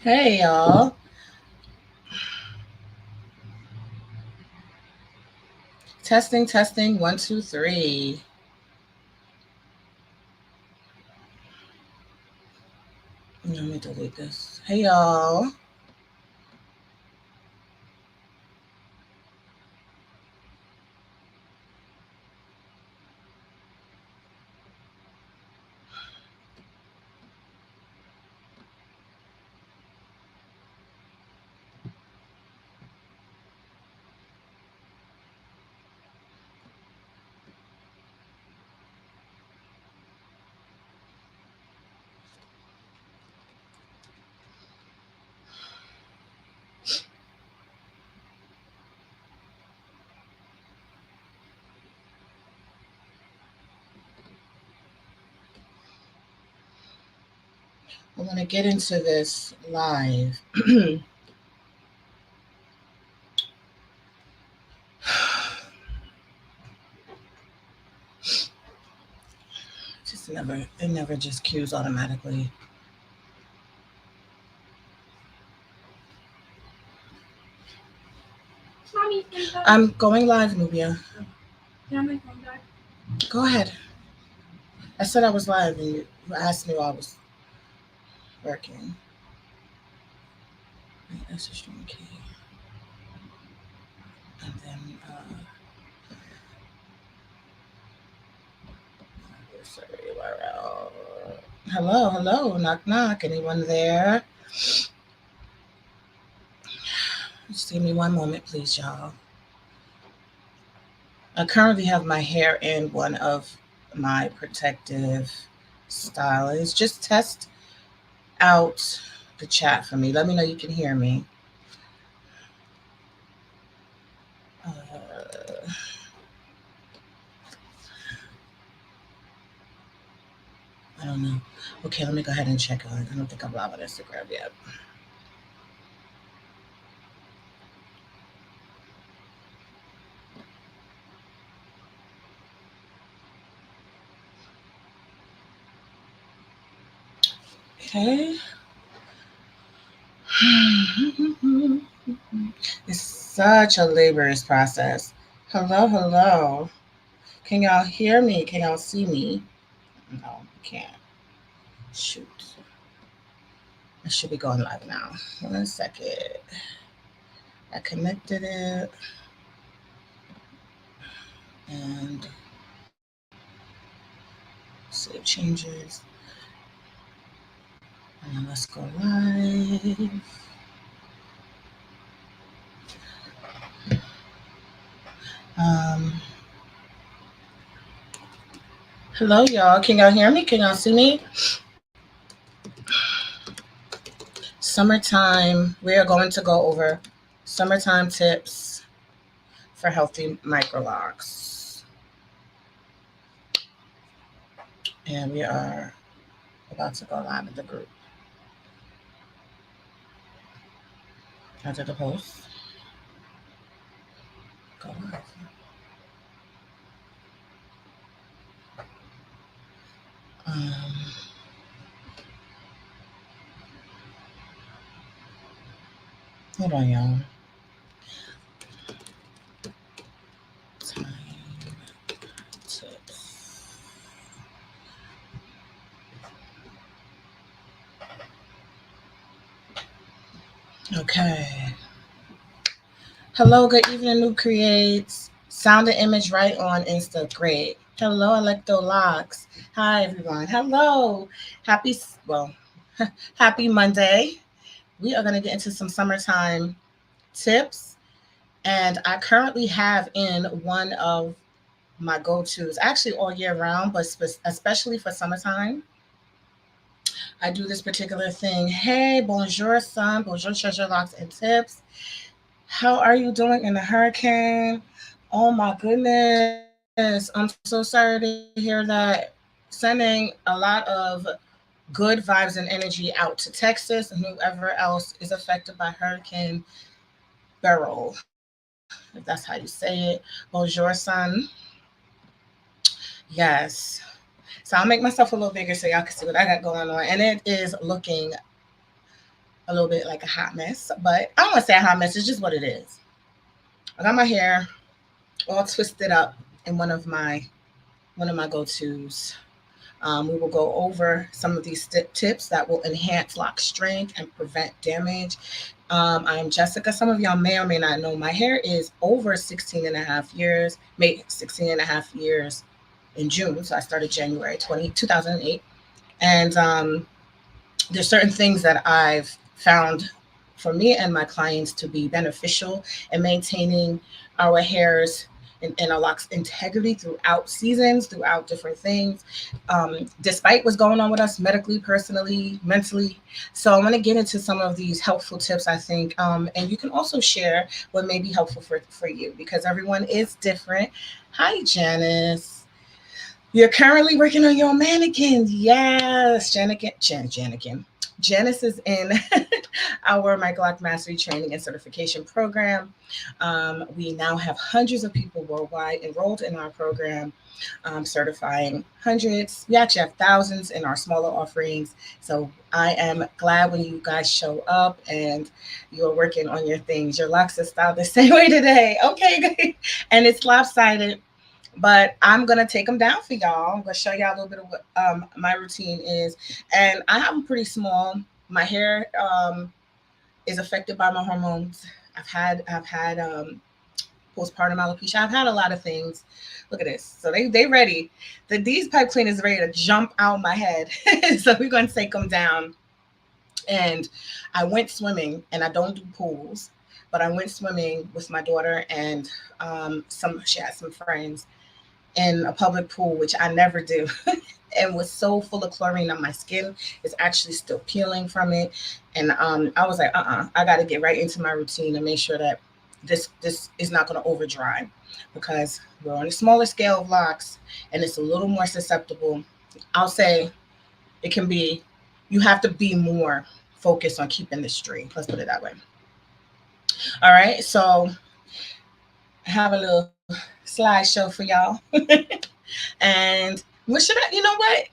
Hey, y'all. Testing, testing, 1, 2, 3. Let me delete this. Hey, y'all. I want to get into this live. It never just cues automatically. I'm going live, Nubia. Go ahead. I said I was live, and you asked me while I was working. Wait, that's a string key. And then, sorry, URL. Hello, hello, knock, knock. Anyone there? Just give me one moment, please, y'all. I currently have my hair in one of my protective stylists. Just test out the chat for me. Let me know you can hear me. I don't know. Okay, let me go ahead and check on. I don't think I'm live on Instagram yet. Okay. It's such a laborious process. Hello, hello. Can y'all hear me? Can y'all see me? No, you can't. Shoot. I should be going live now. 1 second. I connected it. And save changes. And let's go live. Hello, y'all. Can y'all hear me? Can y'all see me? Summertime. We are going to go over summertime tips for healthy microlocs. And we are about to go live in the group. I did the post. Go live. Hold on, y'all. Time tips. Okay. Hello, good evening, New Creates. Sound and image right on Insta. Great. Hello, Electrolocs. Hi, everyone. Hello. Happy Monday. We are going to get into some summertime tips. And I currently have in one of my go-tos, actually all year round, but especially for summertime. I do this particular thing. Hey, bonjour, son. Bonjour, treasure locks and tips. How are you doing in the hurricane? Oh my goodness. I'm so sorry to hear that. Sending a lot of good vibes and energy out to Texas and whoever else is affected by Hurricane Beryl, if that's how you say it. Bonjour, son. Yes. So I'll make myself a little bigger so y'all can see what I got going on. And it is looking a little bit like a hot mess, but I don't want to say a hot mess. It's just what it is. I got my hair all twisted up in one of my go-tos. We will go over some of these tips that will enhance lock strength and prevent damage. I'm Jessica. Some of y'all may or may not know my hair is over 16 and a half years, made 16 and a half years in June. So I started January 2008. And there's certain things that I've found for me and my clients to be beneficial in maintaining our hairs and our locks integrity throughout seasons, throughout different things, despite what's going on with us medically, personally, mentally. So I'm going to get into some of these helpful tips, I think, and you can also share what may be helpful for you because everyone is different. Hi, Janice. You're currently working on your mannequin. Yes, Janice is in our Microloc Mastery Training and Certification Program. We now have hundreds of people worldwide enrolled in our program, certifying hundreds. We actually have thousands in our smaller offerings. So I am glad when you guys show up and you're working on your things. Your locks are styled the same way today. Okay, good. And it's lopsided, but I'm gonna take them down for y'all. I'm gonna show y'all a little bit of what my routine is, and I have them pretty small. My hair is affected by my hormones. I've had postpartum alopecia. I've had a lot of things. Look at this. So they ready. These pipe cleaners ready to jump out my head. So we're gonna take them down. And I went swimming, and I don't do pools, but I went swimming with my daughter and she had some friends in a public pool, which I never do, and was so full of chlorine on my skin. It's actually still peeling from it. And I was like, I got to get right into my routine and make sure that this is not going to over dry because we're on a smaller scale of locks and it's a little more susceptible. I'll say it can be, you have to be more focused on keeping this straight. Let's put it that way. All right. So I have a little slideshow for y'all. And what should I, you know what?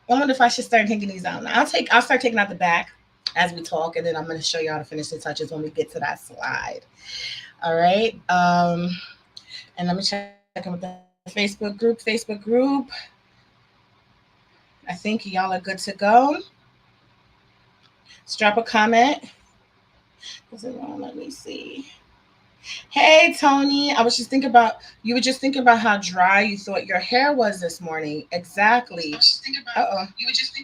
I wonder if I should start taking these out. I'll start taking out the back as we talk, and then I'm going to show y'all the finishing touches when we get to that slide. All right. And let me check in with the Facebook group. I think y'all are good to go. Let's drop a comment. Is it wrong? Let me see. Hey Tony, you were just thinking about how dry you thought your hair was this morning. Exactly. Uh-oh.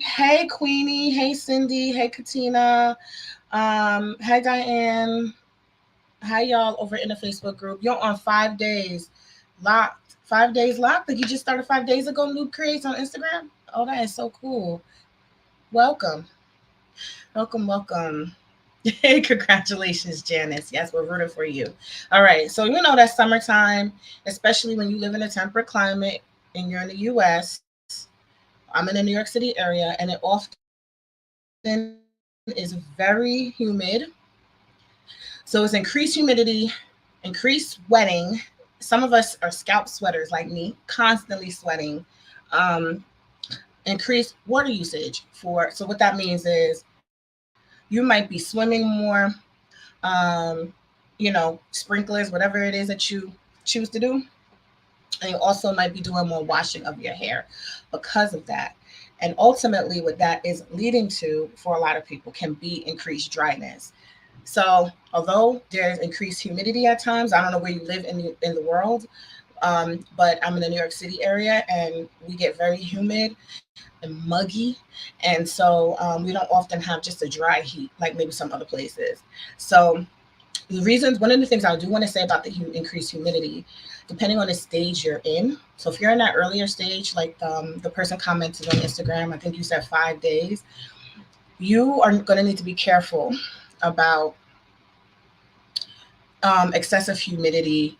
Hey Queenie, hey Cindy, hey Katina, hi Diane, hi y'all over in the Facebook group. You're on 5 days locked. 5 days locked? Like you just started 5 days ago, Noob Creates on Instagram? Oh, that is so cool. Welcome. Welcome. Hey, congratulations, Janice. Yes, we're rooting for you. All right. So, you know, that's summertime, especially when you live in a temperate climate and you're in the US. I'm in the New York City area, and it often is very humid. So, it's increased humidity, increased sweating. Some of us are scalp sweaters like me, constantly sweating. Um, Increased water usage so what that means is you might be swimming more, um, sprinklers, whatever it is that you choose to do. And you also might be doing more washing of your hair because of that. And ultimately, what that is leading to for a lot of people can be increased dryness. So, although there's increased humidity at times, I don't know where you live in the world, but I'm in the New York City area, and we get very humid and muggy, and so we don't often have just a dry heat like maybe some other places. So one of the things I do want to say about the increased humidity, depending on the stage you're in. So if you're in that earlier stage, like the person commented on Instagram, I think you said 5 days, you are going to need to be careful about excessive humidity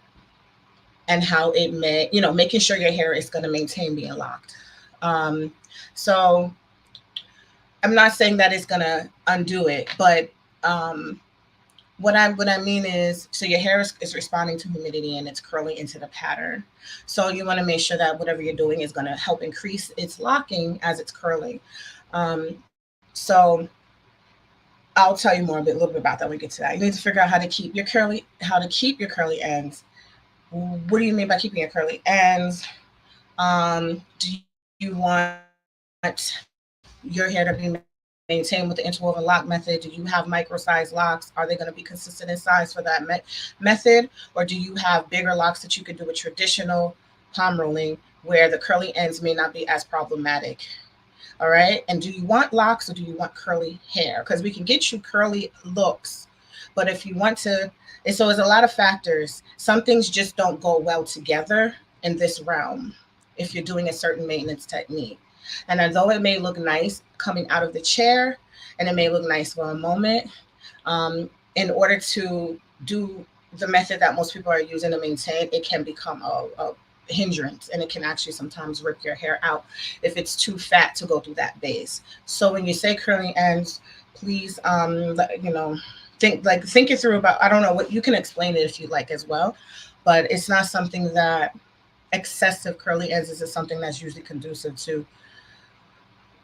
and how it may, making sure your hair is going to maintain being locked. So I'm not saying that it's gonna undo it, but um, what I mean is, so your hair is responding to humidity and it's curling into the pattern. So you want to make sure that whatever you're doing is going to help increase its locking as it's curling. So I'll tell you more a little bit about that when we get to that. You need to figure out how to keep your curly ends. What do you mean by keeping your curly ends? Do you want your hair to be maintained with the interwoven lock method? Do you have micro-sized locks? Are they going to be consistent in size for that method? Or do you have bigger locks that you could do with traditional palm rolling, where the curly ends may not be as problematic? All right. And do you want locks or do you want curly hair? Because we can get you curly looks. But if you want to, and so there's a lot of factors. Some things just don't go well together in this realm if you're doing a certain maintenance technique. And although it may look nice coming out of the chair and it may look nice for a moment, in order to do the method that most people are using to maintain, it can become a hindrance and it can actually sometimes rip your hair out if it's too fat to go through that base. So when you say curling ends, please, think it through. About, I don't know what, you can explain it if you like as well, but it's not something that excessive curly ends is something that's usually conducive to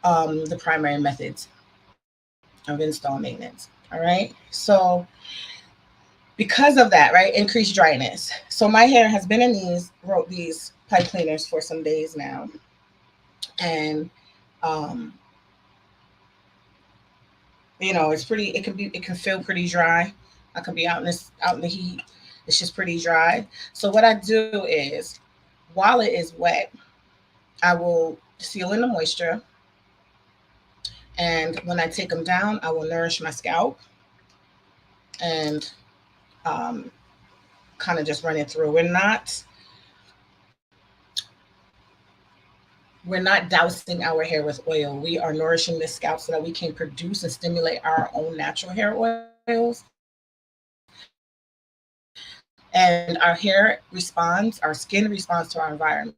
the primary methods of install maintenance. All right. So because of that, right, increased dryness. So my hair has been in these pipe cleaners for some days now, and um, it's pretty. It can feel pretty dry. I could be out in the heat. It's just pretty dry. So what I do is, while it is wet, I will seal in the moisture, and when I take them down, I will nourish my scalp and um, kind of just run it through. We're not dousing our hair with oil. We are nourishing the scalp so that we can produce and stimulate our own natural hair oils. And our hair responds, our skin responds to our environment.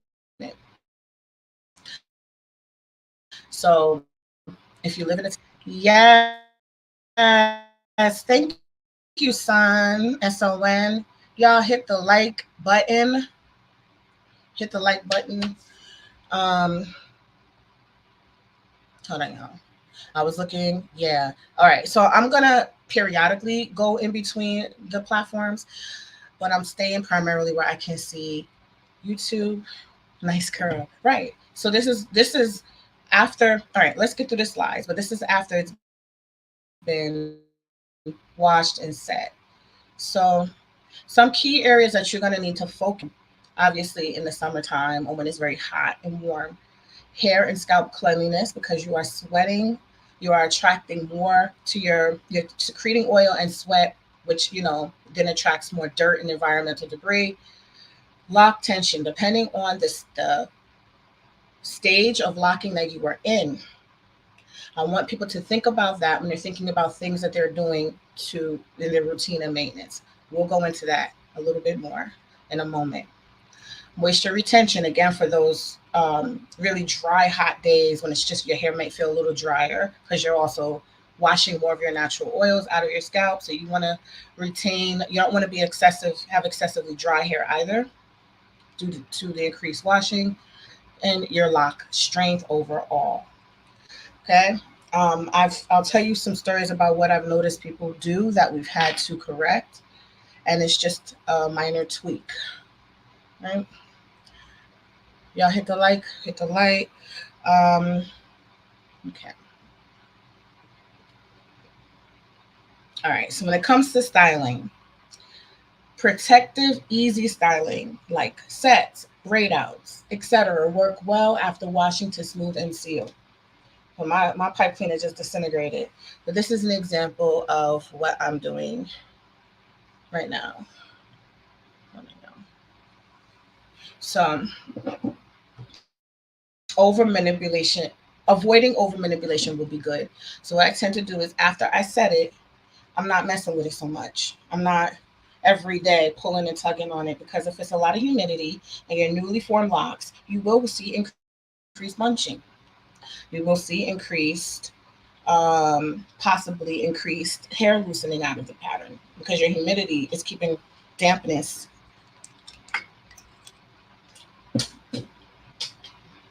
So if you live in a yes, thank you, son. And so when y'all hit the like button, um, hold on, y'all. I was looking. Yeah. All right. So I'm gonna periodically go in between the platforms, but I'm staying primarily where I can see YouTube. Nice curl. Right. So this is after. All right. Let's get through the slides. But this is after it's been washed and set. So some key areas that you're gonna need to focus on, obviously in the summertime or when it's very hot and warm, hair and scalp cleanliness, because you are sweating, you are attracting more to you're secreting oil and sweat, which then attracts more dirt and environmental debris. Lock tension, depending on the stage of locking that you are in. I want people to think about that when they're thinking about things that they're doing to in their routine and maintenance. We'll go into that a little bit more in a moment. Moisture retention, again, for those really dry, hot days when it's just your hair might feel a little drier because you're also washing more of your natural oils out of your scalp. So you want to retain, you don't want to be have excessively dry hair either due to the increased washing, and your lock strength overall. Okay. I'll tell you some stories about what I've noticed people do that we've had to correct, and it's just a minor tweak. Right? Y'all hit the like, hit the like. Okay. All right. So when it comes to styling, protective, easy styling like sets, braid outs, etc., work well after washing to smooth and seal. Well, my pipe cleaner just disintegrated, but this is an example of what I'm doing right now. So over manipulation, avoiding over manipulation will be good. So what I tend to do is after I set it, I'm not messing with it so much. I'm not every day pulling and tugging on it, because if it's a lot of humidity and your newly formed locks, you will see increased bunching. You will see increased possibly increased hair loosening out of the pattern because your humidity is keeping dampness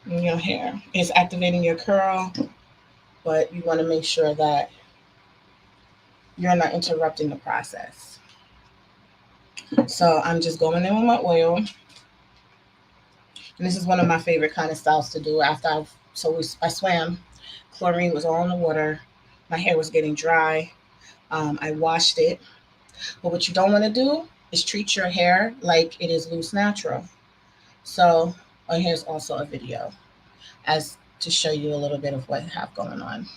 in your hair. It's activating your curl, but you want to make sure that you're not interrupting the process. So I'm just going in with my oil. And this is one of my favorite kind of styles to do after I swam. Chlorine was all in the water. My hair was getting dry. I washed it. But what you don't want to do is treat your hair like it is loose natural. So here's also a video as to show you a little bit of what I have going on.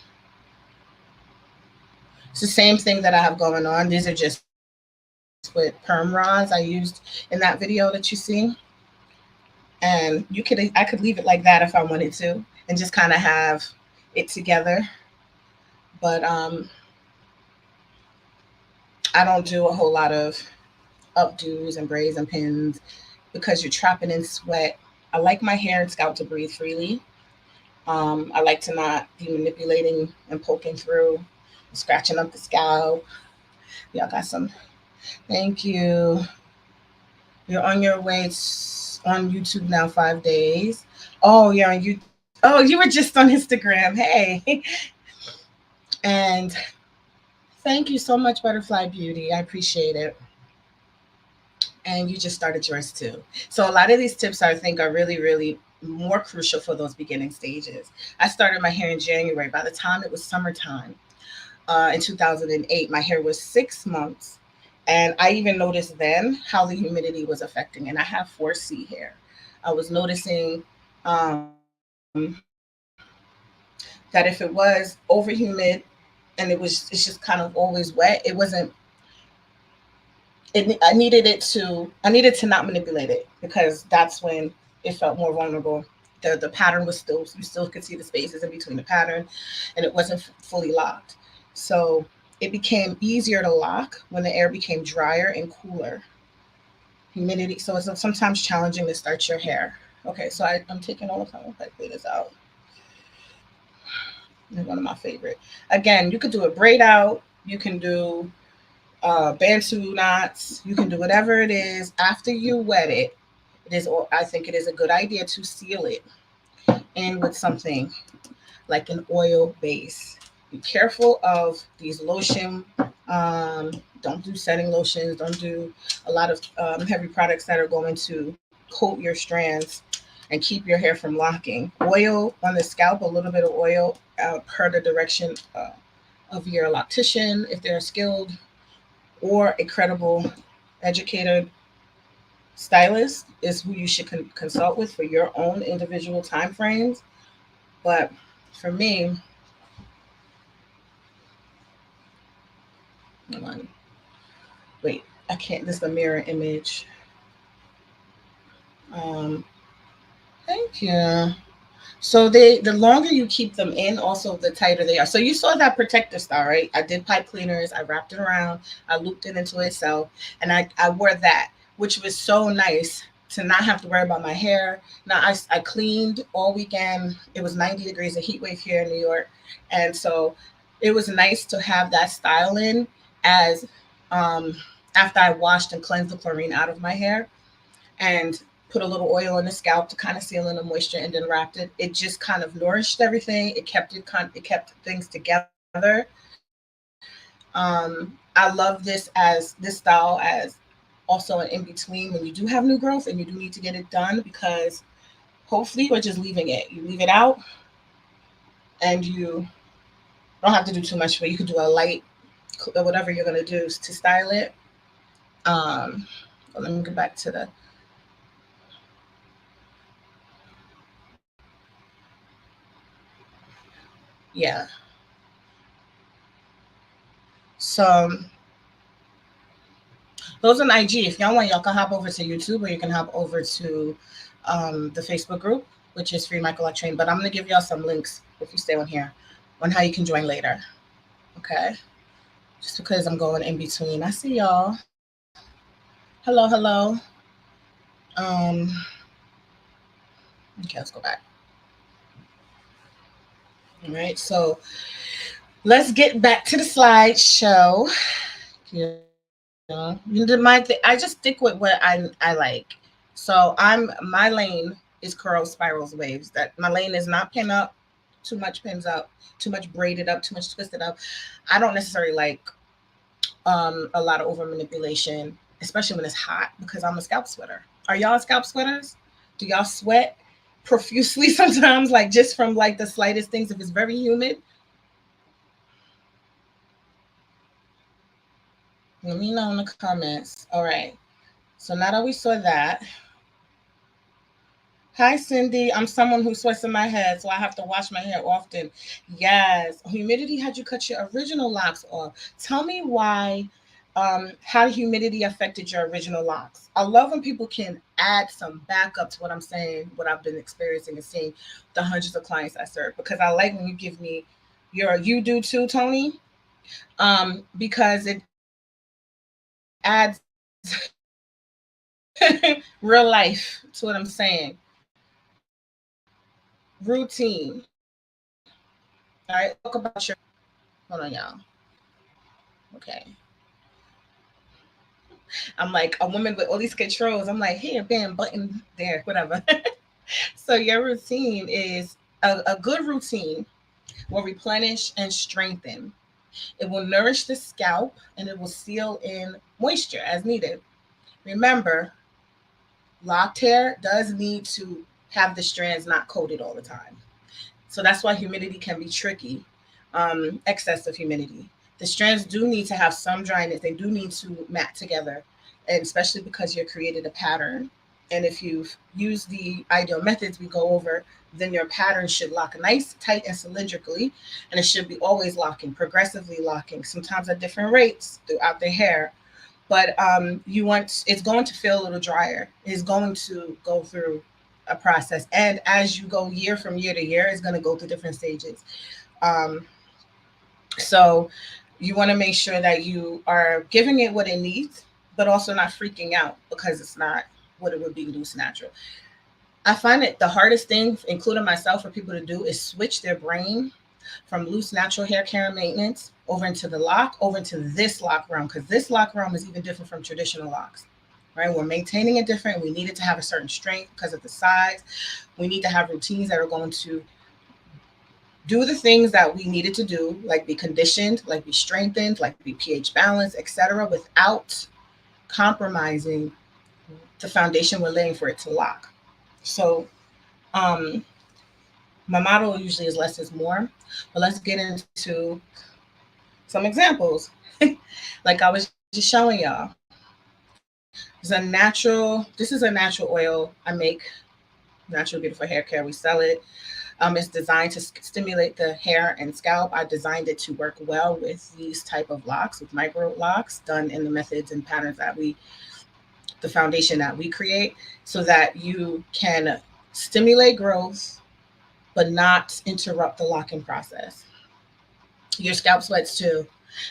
It's the same thing that I have going on. These are just with perm rods I used in that video that you see. And I could leave it like that if I wanted to and just kind of have it together. But I don't do a whole lot of updos and braids and pins because you're trapping in sweat. I like my hair and scalp to breathe freely. I like to not be manipulating and poking through, scratching up the scalp. Y'all got some. Thank you. You're on your way on YouTube now, 5 days. Oh, you're on you. Oh, you were just on Instagram. Hey. And thank you so much, Butterfly Beauty. I appreciate it. And you just started yours too. So a lot of these tips I think are really, really more crucial for those beginning stages. I started my hair in January. By the time it was summertime in 2008, my hair was 6 months. And I even noticed then how the humidity was affecting. And I have 4C hair. I was noticing that if it was over humid and it's just kind of always wet, it wasn't I needed to not manipulate it because that's when it felt more vulnerable. The pattern was still, you still could see the spaces in between the pattern, and it wasn't fully locked. So it became easier to lock when the air became drier and cooler. Humidity. So it's sometimes challenging to start your hair. Okay, so I'm taking all the time if I clean this out. It's one of my favorite. Again, you could do a braid out. You can do bantu knots. You can do whatever it is after you wet it. I think it is a good idea to seal it in with something like an oil base. Be careful of these lotion. Don't do setting lotions. Don't do a lot of heavy products that are going to coat your strands and keep your hair from locking. Oil on the scalp, a little bit of oil per the direction of your loctician if they're skilled, or a credible educated stylist is who you should consult with for your own individual time frames. But for me, hold on, wait, I can't. This is the mirror image. Um, Thank you. So the longer you keep them in, also the tighter they are. So you saw that protector style, right? I did pipe cleaners. I wrapped it around. I looped it into itself, and I wore that, which was so nice to not have to worry about my hair. Now I cleaned all weekend. It was 90 degrees, a heat wave here in New York, and so it was nice to have that style in as um, after I washed and cleansed the chlorine out of my hair and put a little oil on the scalp to kind of seal in the moisture and then wrapped it. It just kind of nourished everything. It kept things together. I love this style as also an in between when you do have new growth and you do need to get it done, because hopefully you're just leaving it. You leave it out and you don't have to do too much, but you could do a light whatever you're gonna do to style it. Let me go back to the yeah. So those on IG. If y'all want, y'all can hop over to YouTube or you can hop over to the Facebook group, which is Free Microloc Train. But I'm gonna give y'all some links if you stay on here on how you can join later. Okay. Just because I'm going in between. I see y'all. Hello, hello. Um, okay, let's go back. All right. So Let's get back to the slideshow. I just stick with what I like. So my lane is curls, spirals, waves. That my lane is not pin up, too much pins up, too much braided up, too much twisted up. I don't necessarily like a lot of over manipulation, especially when it's hot because I'm a scalp sweater. Are y'all scalp sweaters? Do y'all sweat profusely sometimes, like just from like the slightest things if it's very humid? Let me know in the comments. All right. So now that we saw that, hi Cindy, I'm someone who sweats in my head, so I have to wash my hair often. Yes, humidity had you cut your original locks off. Tell me why, how humidity affected your original locks. I love when people can add some backup to what I'm saying, what I've been experiencing and seeing the hundreds of clients I serve, because I like when you give me you do too, Tony, because it adds real life to what I'm saying. Routine. All right, let's talk about your. Hold on, y'all. Okay. I'm like a woman with all these controls. I'm like, here, bam, button there, whatever. So your routine is a good routine will replenish and strengthen. It will nourish the scalp and it will seal in moisture as needed. Remember, locked hair does need to have the strands not coated all the time. So that's why humidity can be tricky, excessive humidity. The strands do need to have some dryness. They do need to mat together, and especially because you're created a pattern. And if you've used the ideal methods we go over, then your pattern should lock nice, tight, and cylindrically, and it should be always locking, progressively locking, sometimes at different rates throughout the hair. But you want it's going to feel a little drier. It's going to go through a process, and as you go year from year to year, it's going to go through different stages. Um, so you want to make sure that you are giving it what it needs, but also not freaking out because it's not what it would be loose natural. I find it the hardest thing, including myself, for people to do is switch their brain from loose natural hair care and maintenance over into the lock, over into this lock realm, because this lock realm is even different from traditional locks. Right? We're maintaining it different. We need it to have a certain strength because of the size. We need to have routines that are going to do the things that we needed to do, like be conditioned, like be strengthened, like be pH balanced, etc., without compromising the foundation we're laying for it to lock. So um, my motto usually is less is more, but let's get into some examples. Like I was just showing y'all. This is a natural oil I make, natural beautiful hair care. We sell it. It's designed to stimulate the hair and scalp. I designed it to work well with these type of locks, with micro locks done in the methods and patterns the foundation that we create, so that you can stimulate growth but not interrupt the locking process. Your scalp sweats too.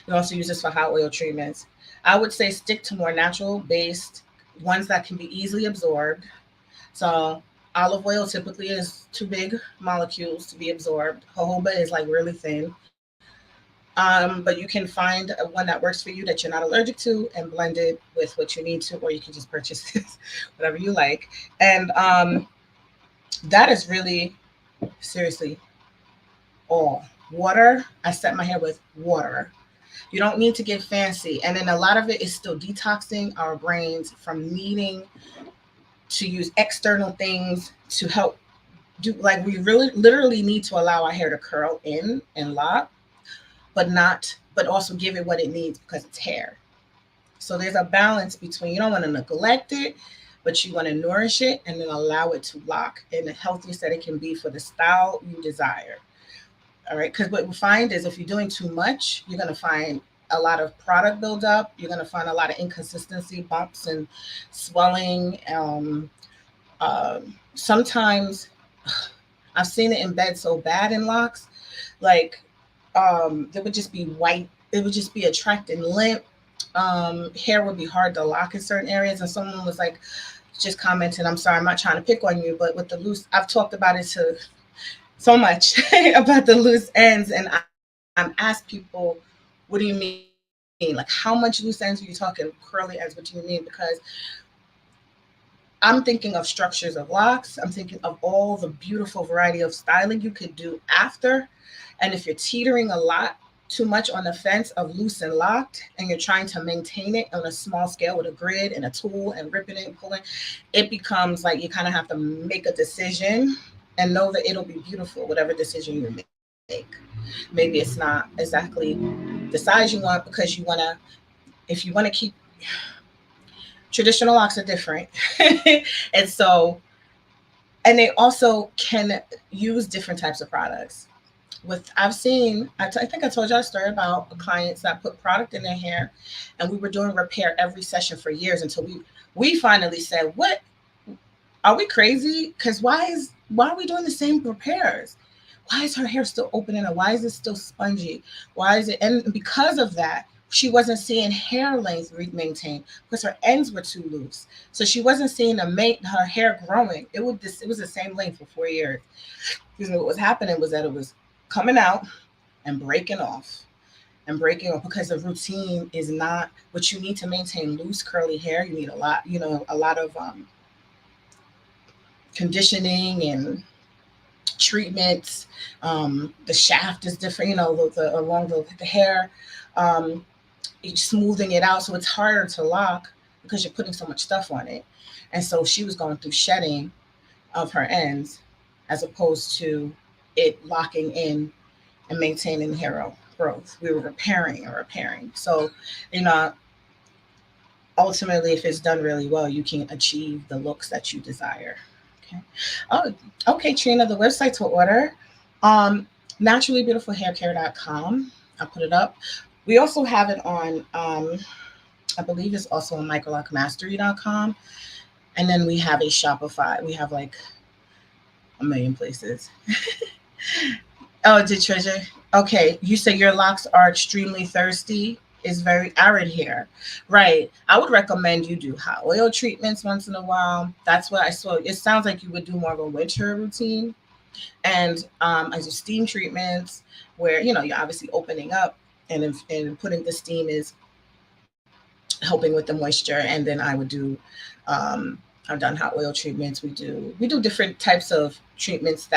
You also use this for hot oil treatments. I would say stick to more natural based ones that can be easily absorbed. So olive oil typically is too big molecules to be absorbed. Jojoba is like really thin. But you can find one that works for you that you're not allergic to and blend it with what you need to, or you can just purchase it, whatever you like. And that is really, seriously, all. Water, I set my hair with water. You don't need to get fancy. And then a lot of it is still detoxing our brains from needing to use external things to help do, like, we really literally need to allow our hair to curl in and lock, but also give it what it needs because it's hair. So there's a balance between, you don't want to neglect it, but you want to nourish it and then allow it to lock in the healthiest that it can be for the style you desire. All right, because what we find is if you're doing too much, you're going to find a lot of product buildup. You're going to find a lot of inconsistency, bumps, and swelling. Sometimes I've seen it embed so bad in locks, like there would just be white. It would just be attracting limp. Hair would be hard to lock in certain areas, and someone was like, just commenting. I'm sorry, I'm not trying to pick on you, but with the loose, I've talked about it to so much about the loose ends, and ask people, what do you mean? Like, how much loose ends are you talking? Curly ends, what do you mean? Because I'm thinking of structures of locks. I'm thinking of all the beautiful variety of styling you could do after. And if you're teetering a lot too much on the fence of loose and locked, and you're trying to maintain it on a small scale with a grid and a tool and ripping it and pulling, it becomes like you kind of have to make a decision and know that it'll be beautiful, whatever decision you make. Maybe it's not exactly the size you want because you want to, if you want to keep traditional locks are different. And so, and they also can use different types of products. With I've seen, I think I told y'all a story about clients that put product in their hair, and we were doing repair every session for years until we finally said, "What are we crazy? Because why are we doing the same repairs? Why is her hair still open and why is it still spongy? Why is it?" And because of that, she wasn't seeing hair length maintained because her ends were too loose. So she wasn't seeing her hair growing. It was the same length for 4 years. Because what was happening was that it was coming out and breaking off and breaking off because the routine is not what you need to maintain loose curly hair. You need a lot of conditioning and treatments. The shaft is different, along the hair, um, smoothing it out so it's harder to lock because you're putting so much stuff on it. And so she was going through shedding of her ends as opposed to it locking in and maintaining hair growth. We were repairing and repairing. So, you know, ultimately, if it's done really well, you can achieve the looks that you desire. Okay. Oh, okay, Trina, the website to order, um, naturallybeautifulhaircare.com. I'll put it up. We also have it on, I believe it's also on microlockmastery.com. And then we have a Shopify. We have like a million places. Oh, did Treasure? Okay, you say your locks are extremely thirsty. Is very arid here, right? I would recommend you do hot oil treatments once in a while. That's what I saw. It sounds like you would do more of a winter routine, and I do steam treatments where you're obviously opening up, and putting the steam is helping with the moisture, and then I would do. Um, I've done hot oil treatments. We do different types of treatments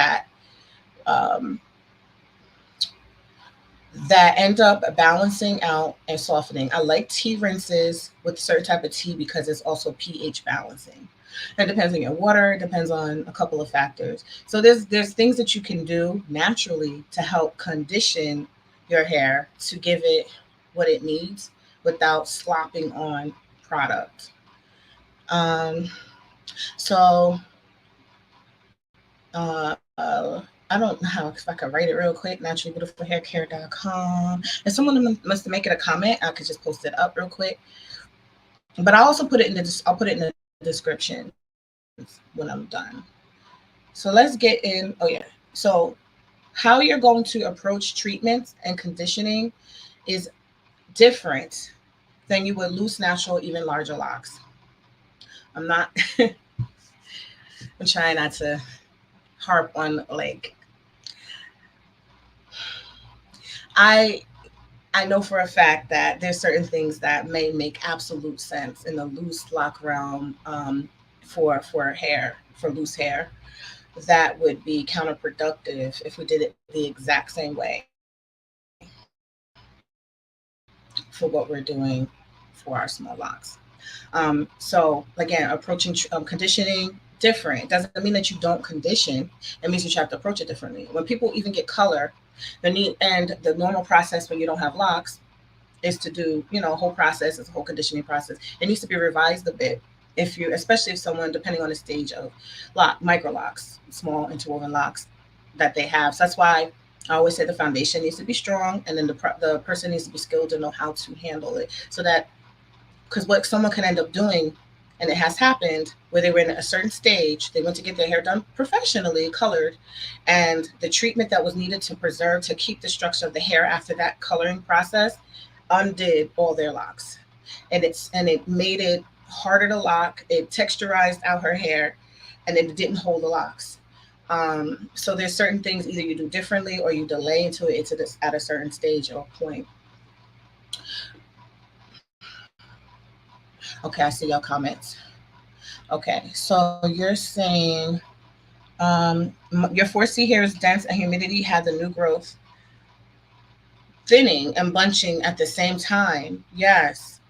um, that end up balancing out and softening. I like tea rinses with certain type of tea because it's also pH balancing. It depends on your water, it depends on a couple of factors. So there's things that you can do naturally to help condition your hair to give it what it needs without slopping on product. Um, so I don't know how if I could write it real quick. Naturallybeautifulhaircare.com. If someone must make it a comment, I could just post it up real quick. But I'll put it in the description when I'm done. So let's get in. Oh yeah. So how you're going to approach treatments and conditioning is different than you would loose, natural, even larger locks. I'm not. I'm trying not to harp on like I I know for a fact that there's certain things that may make absolute sense in the loose lock realm, for hair, for loose hair, that would be counterproductive if we did it the exact same way for what we're doing for our small locks. So again, approaching conditioning different doesn't mean that you don't condition. It means you have to approach it differently. When people even get color, the normal process when you don't have locks is to do, a whole process, it's a whole conditioning process. It needs to be revised a bit. Especially if someone, depending on the stage of micro locks, small interwoven locks that they have. So that's why I always say the foundation needs to be strong, and then the person needs to be skilled to know how to handle it. So that, because what someone can end up doing, and it has happened, where they were in a certain stage, they went to get their hair done professionally, colored, and the treatment that was needed to keep the structure of the hair after that coloring process undid all their locks. And it made it harder to lock. It texturized out her hair, and it didn't hold the locks. So there's certain things either you do differently or you delay into it into this at a certain stage or point. Okay, I see your comments. Okay, so you're saying your 4C hair is dense and humidity had the new growth thinning and bunching at the same time. Yes,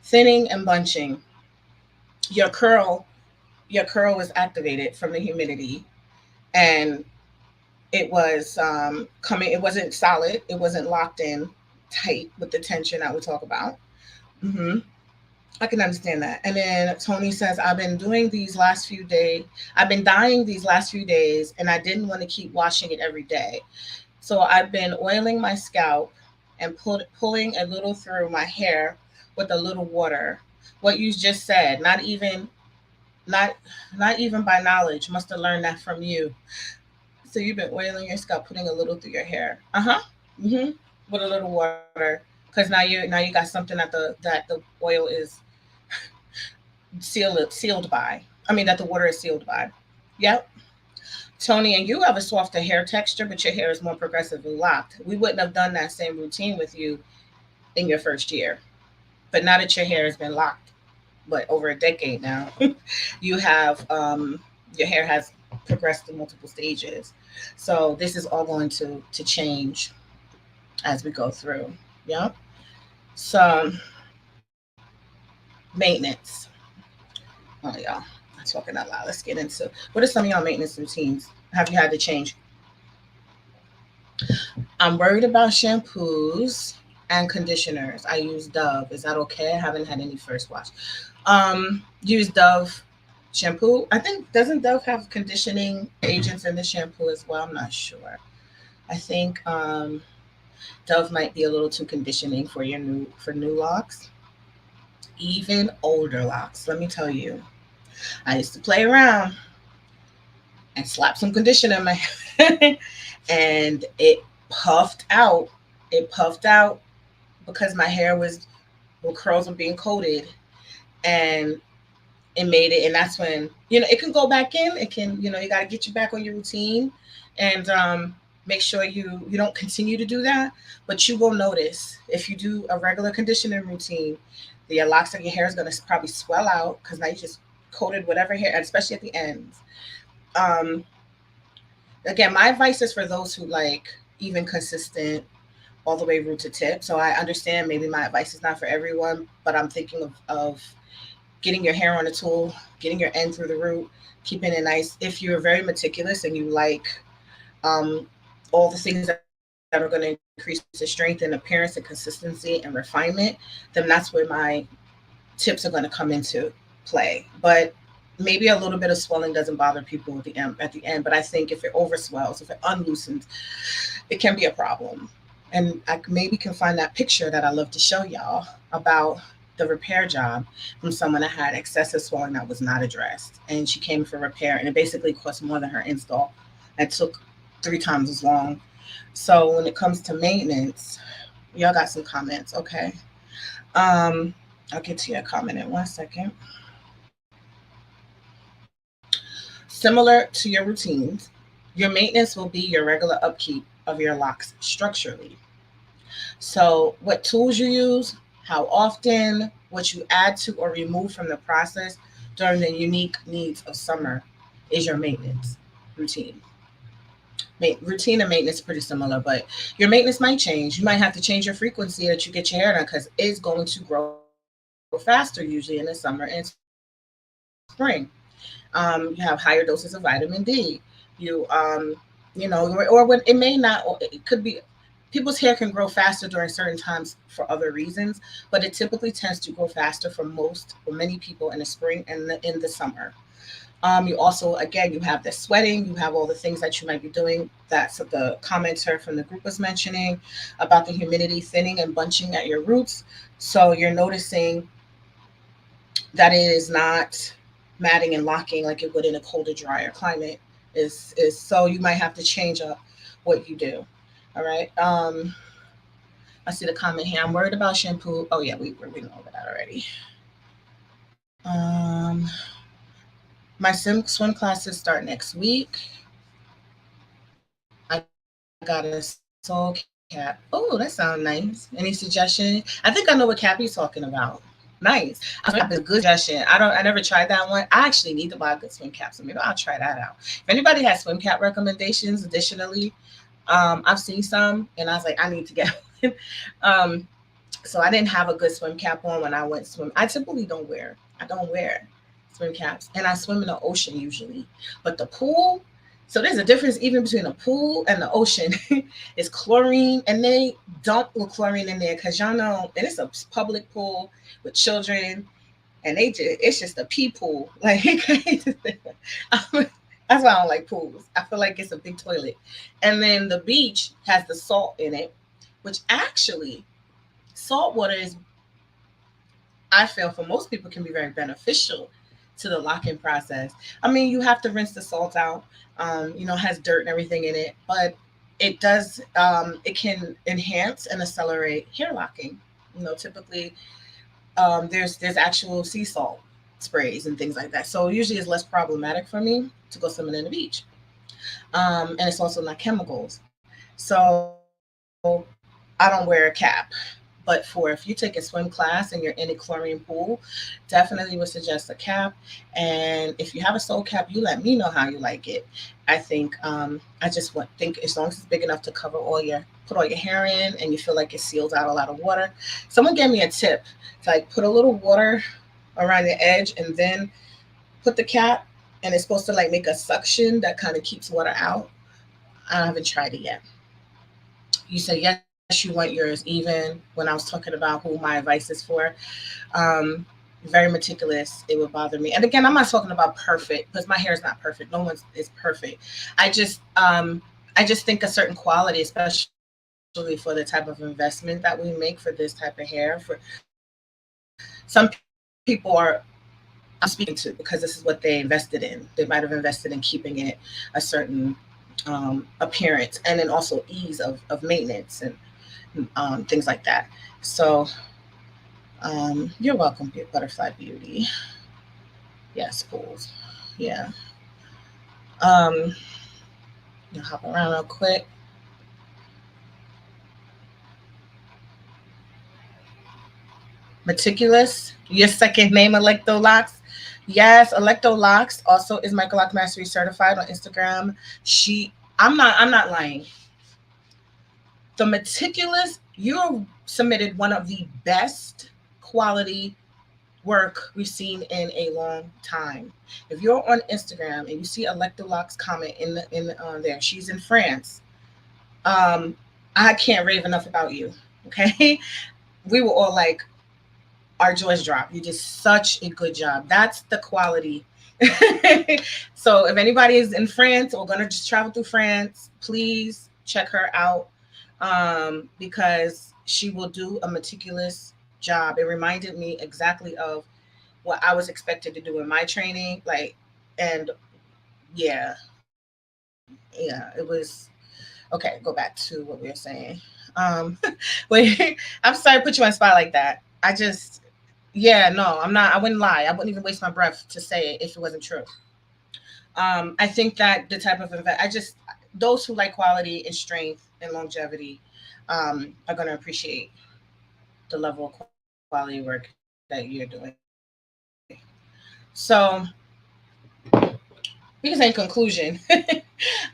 thinning and bunching. Your curl, your curl was activated from the humidity, and it was coming. It wasn't solid. It wasn't locked in tight with the tension that we talk about. Hmm. I can understand that. And then Tony says, I've been doing these last few days. I've been dying these last few days, and I didn't want to keep washing it every day. So I've been oiling my scalp and pulling a little through my hair with a little water. What you just said, not not even by knowledge. Must have learned that from you. So you've been oiling your scalp, putting a little through your hair. Uh huh. Mhm. With a little water, because now you got something that the oil is sealed by. I mean that the water is sealed by. Yep. Tony, and you have a softer hair texture, but your hair is more progressively locked. We wouldn't have done that same routine with you in your first year. But now that your hair has been locked, but over a decade now, you have your hair has progressed through multiple stages. So this is all going to change as we go through. Yep. So maintenance. Oh y'all, I'm talking out loud. Let's get into what are some of y'all maintenance routines have you had to change? I'm worried about shampoos and conditioners. I use Dove. Is that okay? I haven't had any first wash. Use Dove shampoo. I think doesn't Dove have conditioning agents in the shampoo as well? I'm not sure. I think Dove might be a little too conditioning for your new locks, even older locks. Let me tell you, I used to play around and slap some conditioner in my head, and it puffed out. It puffed out because my hair was well, curls were being coated, and it made it. And that's when it can go back in. It can you got to get you back on your routine, and make sure you don't continue to do that. But you will notice if you do a regular conditioning routine, the locks of your hair is going to probably swell out because now you just coated whatever hair, especially at the ends. Um, Again, my advice is for those who like even consistent all the way root to tip. So I understand maybe my advice is not for everyone, but I'm thinking of getting your hair on a tool, getting your end through the root, keeping it nice. If you're very meticulous and you like um, all the things that are going to increase the strength and appearance and consistency and refinement, then that's where my tips are going to come into play. But maybe a little bit of swelling doesn't bother people at the end, but I think if it overswells, if it unloosens, it can be a problem. And I maybe can find that picture that I love to show y'all about the repair job from someone that had excessive swelling that was not addressed. And she came for repair, and it basically cost more than her install. It took 3 times as long. So when it comes to maintenance, y'all got some comments, okay? Um, I'll get to your comment in 1 second. Similar to your routines, your maintenance will be your regular upkeep of your locks structurally. So, what tools you use, how often, what you add to or remove from the process during the unique needs of summer is your maintenance routine. Routine and maintenance are pretty similar, but your maintenance might change. You might have to change your frequency that you get your hair done because it's going to grow faster usually in the summer and spring. You have higher doses of vitamin D. Or when it may not, or it could be people's hair can grow faster during certain times for other reasons, but it typically tends to grow faster for many people in the spring and in the summer. You also, again, you have the sweating, you have all the things that you might be doing. That's what the commenter from the group was mentioning about the humidity thinning and bunching at your roots. So you're noticing that it is not matting and locking like it would in a colder, drier climate. Is so you might have to change up what you do. All right. I see the comment here. I'm worried about shampoo. Oh yeah, we went over that already. My swim classes start next week. got a soul cap. Oh, that sounds nice. Any suggestion? I think I know what cap you're talking about. Nice. I've been good suggestion. I never tried that one. I actually need to buy a good swim cap, so maybe I'll try that out. If anybody has swim cap recommendations, additionally, I've seen some, and I was like, I need to get one. um, so I didn't have a good swim cap on when I went swim. I typically don't wear. I don't wear swim caps, and I swim in the ocean usually. But the pool, so there's a difference even between a pool and the ocean. It's chlorine, and they dump the chlorine in there because y'all know, and it's a public pool with children, and they just it's just a pee pool. Like that's why I don't like pools. I feel like it's a big toilet, and then the beach has the salt in it, which actually salt water is, I feel, for most people can be very beneficial to the lock-in process. I mean, you have to rinse the salt out. It has dirt and everything in it, but it does. It can enhance and accelerate hair locking. Typically, there's actual sea salt sprays and things like that. So usually, it's less problematic for me to go swimming in the beach, and it's also not chemicals. So I don't wear a cap. But for if you take a swim class and you're in a chlorine pool, definitely would suggest a cap. And if you have a soul cap, you let me know how you like it. I think I just think as long as it's big enough to cover put all your hair in, and you feel like it seals out a lot of water. Someone gave me a tip to like put a little water around the edge and then put the cap, and it's supposed to like make a suction that kind of keeps water out. I haven't tried it yet. You said yes, you want yours even. When I was talking about who my advice is for, um, very meticulous. It would bother me. And again, I'm not talking about perfect because my hair is not perfect. No one's is perfect. I just, um, I just think a certain quality, especially for the type of investment that we make for this type of hair. For some people I'm speaking to because this is what they invested in. They might have invested in keeping it a certain appearance, and then also ease of maintenance and things like that. So you're welcome, Butterfly Beauty. Yes, pools. Yeah. Um, I'll hop around real quick. Meticulous. Your second name, Electrolocks. Yes, Electrolocks also is Microloc Mastery certified on Instagram. I'm not lying. The Meticulous, you submitted one of the best quality work we've seen in a long time. If you're on Instagram and you see Electrolux comment on there, she's in France. Um, I can't rave enough about you. Okay, we were all like, our jaws dropped. You did such a good job. That's the quality. So if anybody is in France or gonna just travel through France, please check her out, because she will do a meticulous job. It reminded me exactly of what I was expected to do in my training. Like, and yeah, yeah, it was okay. Go back to what we were saying. Wait, I'm sorry to put you on spot like that. I just, yeah, no, I'm not. I wouldn't lie. I wouldn't even waste my breath to say it if it wasn't true. I think that the type of I just, those who like quality and strength and longevity, are going to appreciate the level of quality work that you're doing. So, we can say in conclusion,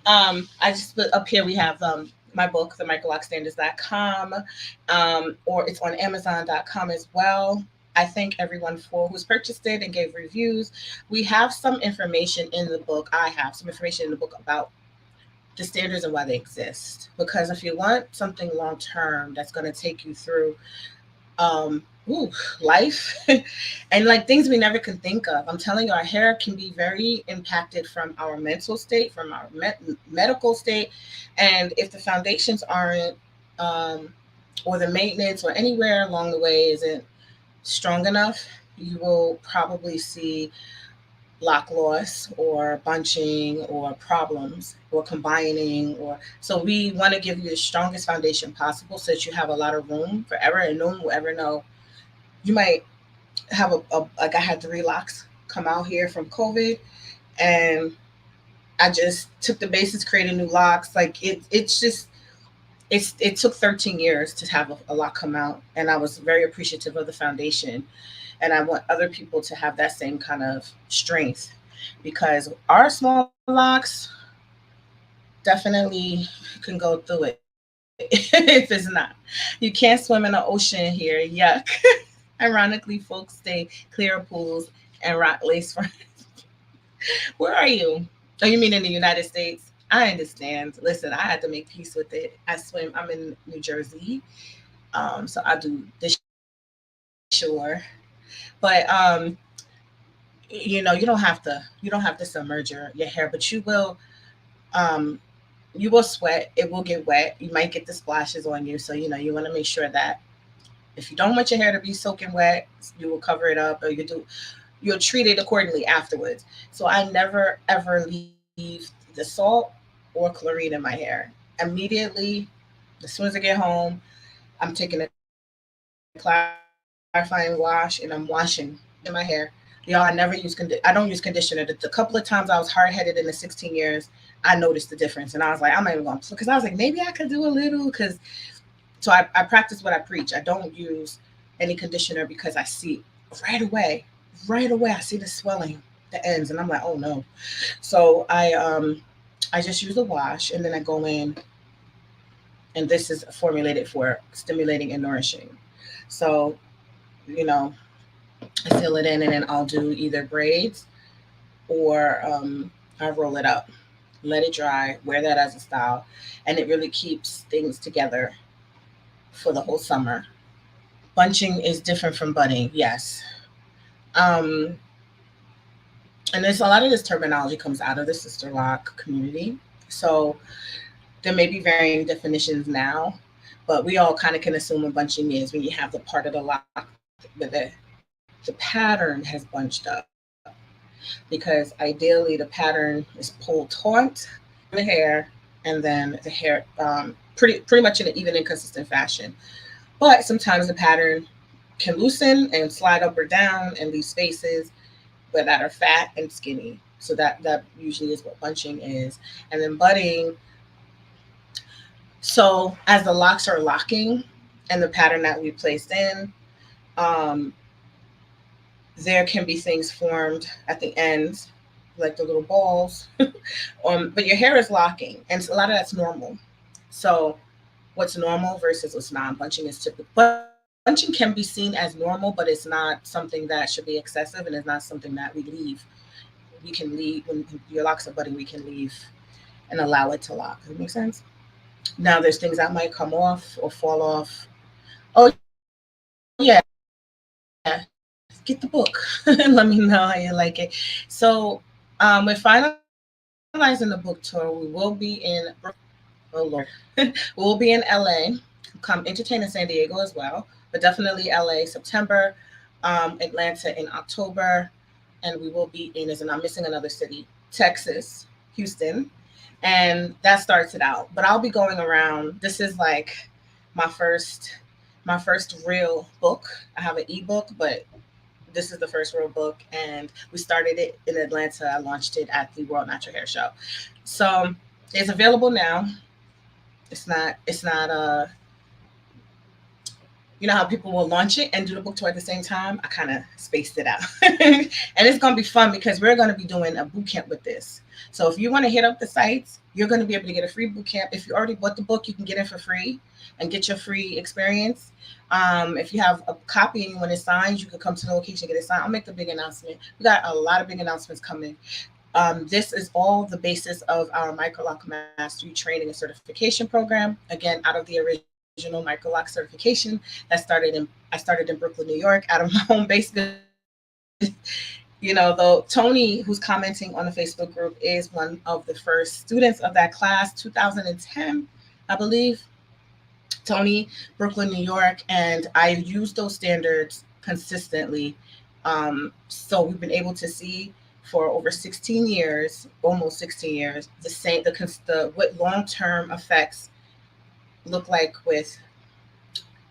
I just put up here we have my book, the microlockstandards.com, or it's on amazon.com as well. I thank everyone for who's purchased it and gave reviews. We have some information in the book. I have some information in the book about the standards and why they exist. Because if you want something long term that's going to take you through um ooh, life and like things we never can think of. I'm telling you, our hair can be very impacted from our mental state, from our medical state, and if the foundations aren't, um, or the maintenance or anywhere along the way isn't strong enough, you will probably see lock loss or bunching or problems or combining. Or so we want to give you the strongest foundation possible so that you have a lot of room forever, and no one will ever know. You might have a like I had 3 locks come out here from COVID, and I just took the bases, created new locks. Like it's just it took 13 years to have a lot come out, and I was very appreciative of the foundation, and I want other people to have that same kind of strength, because our small locks definitely can go through it if it's not. You can't swim in the ocean here. Yuck. Ironically, folks stay clear of pools and rock lace front. Where are you? Oh, you mean in the United States? I understand. Listen, I had to make peace with it. I swim. I'm in New Jersey, so I do the shore. But you don't have to submerge your hair, but um, you will sweat. It will get wet. You might get the splashes on you. So you want to make sure that if you don't want your hair to be soaking wet, you will cover it up, or you'll treat it accordingly afterwards. So I never ever leave the salt or chlorine in my hair. Immediately, as soon as I get home, I'm taking a clarifying wash and I'm washing in my hair. Y'all, I never use I don't use conditioner. The couple of times I was hard headed in the 16 years, I noticed the difference, and I was like, I'm not even going to, because I was like, maybe I could do a little, because so I practice what I preach. I don't use any conditioner because I see right away, right away, I see the swelling, the ends, and I'm like, oh no. So I just use a wash, and then I go in, and this is formulated for stimulating and nourishing. So you know, I seal it in, and then I'll do either braids or I roll it up, let it dry, wear that as a style, and it really keeps things together for the whole summer. Bunching is different from budding, yes. Um, and there's a lot of this terminology comes out of the sister lock community. So there may be varying definitions now, but we all kind of can assume what bunching is when you have the part of the lock where the pattern has bunched up. Because ideally the pattern is pulled taut through the hair, and then the hair pretty much in an even and consistent fashion. But sometimes the pattern can loosen and slide up or down and leave spaces but that are fat and skinny. So that usually is what bunching is. And then budding, so as the locks are locking and the pattern that we placed in, um, there can be things formed at the ends, like the little balls. But your hair is locking, and a lot of that's normal. So what's normal versus what's not. Bunching is typical. Bunching can be seen as normal, but it's not something that should be excessive, and it's not something that we leave. We can leave when your locks are budding. We can leave and allow it to lock. Does it make sense? Now, there's things that might come off or fall off. Oh yeah, get the book and let me know how you like it. So, we're finalizing the book tour. We will be in Oh Lord, we'll be in LA. Come entertain in San Diego as well, but definitely LA September, Atlanta in October, and we will be in. As and I'm missing another city, Texas, Houston, and that starts it out. But I'll be going around. This is like my first real book. I have an ebook, but this is the first real book, and we started it in Atlanta. I launched it at the World Natural Hair Show. So it's available now. It's not you know how people will launch it and do the book tour at the same time? I kind of spaced it out. And it's going to be fun because we're going to be doing a boot camp with this. So if you want to hit up the sites, you're going to be able to get a free boot camp. If you already bought the book, you can get it for free and get your free experience. If you have a copy and you want it signed, you can come to the location and get it signed. I'll make the big announcement. We got a lot of big announcements coming. This is all the basis of our Microloc Mastery Training and Certification Program. Again, out of the original Microloc certification I started in Brooklyn, New York, out of my home base business. Though Tony, who's commenting on the Facebook group, is one of the first students of that class, 2010, I believe. Tony, Brooklyn, New York, and I use those standards consistently. So we've been able to see for over 16 years, almost 16 years, the what long-term effects look like with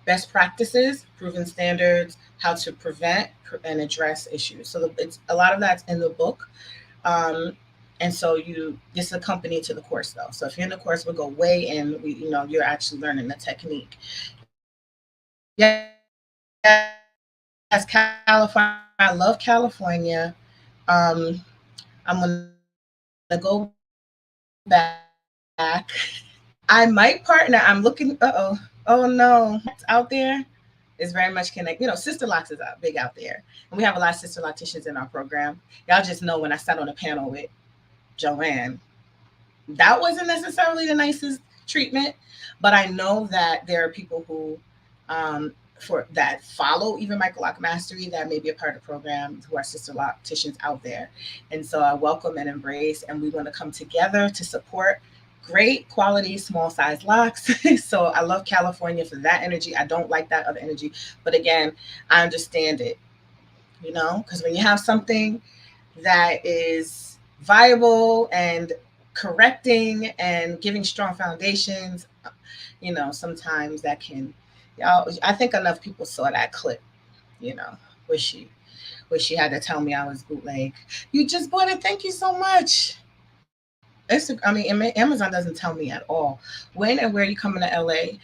best practices, proven standards, how to prevent and address issues. So it's a lot of that's in the book. Um, And so it's a company to the course though. So if you're in the course, we'll go way in. You're actually learning the technique. Yes, California. I love California. Um, I'm gonna go back. I might partner. I'm looking. Oh no, out there is very much connected. Sister Locks is out big out there, and we have a lot of sister locticians in our program. Y'all just know when I sat on a panel with Joanne, that wasn't necessarily the nicest treatment, but I know that there are people who for that follow even Microlock Mastery that may be a part of the program who are sister locticians out there. And so I welcome and embrace, and we want to come together to support great quality small size locks. So I love California for that energy. I don't like that other energy, but again, I understand it, because when you have something that is viable and correcting and giving strong foundations, sometimes that can, y'all, I think enough people saw that clip, you know, where she had to tell me I was bootleg. You just bought it. Thank you so much. Amazon doesn't tell me at all when and where you coming to LA.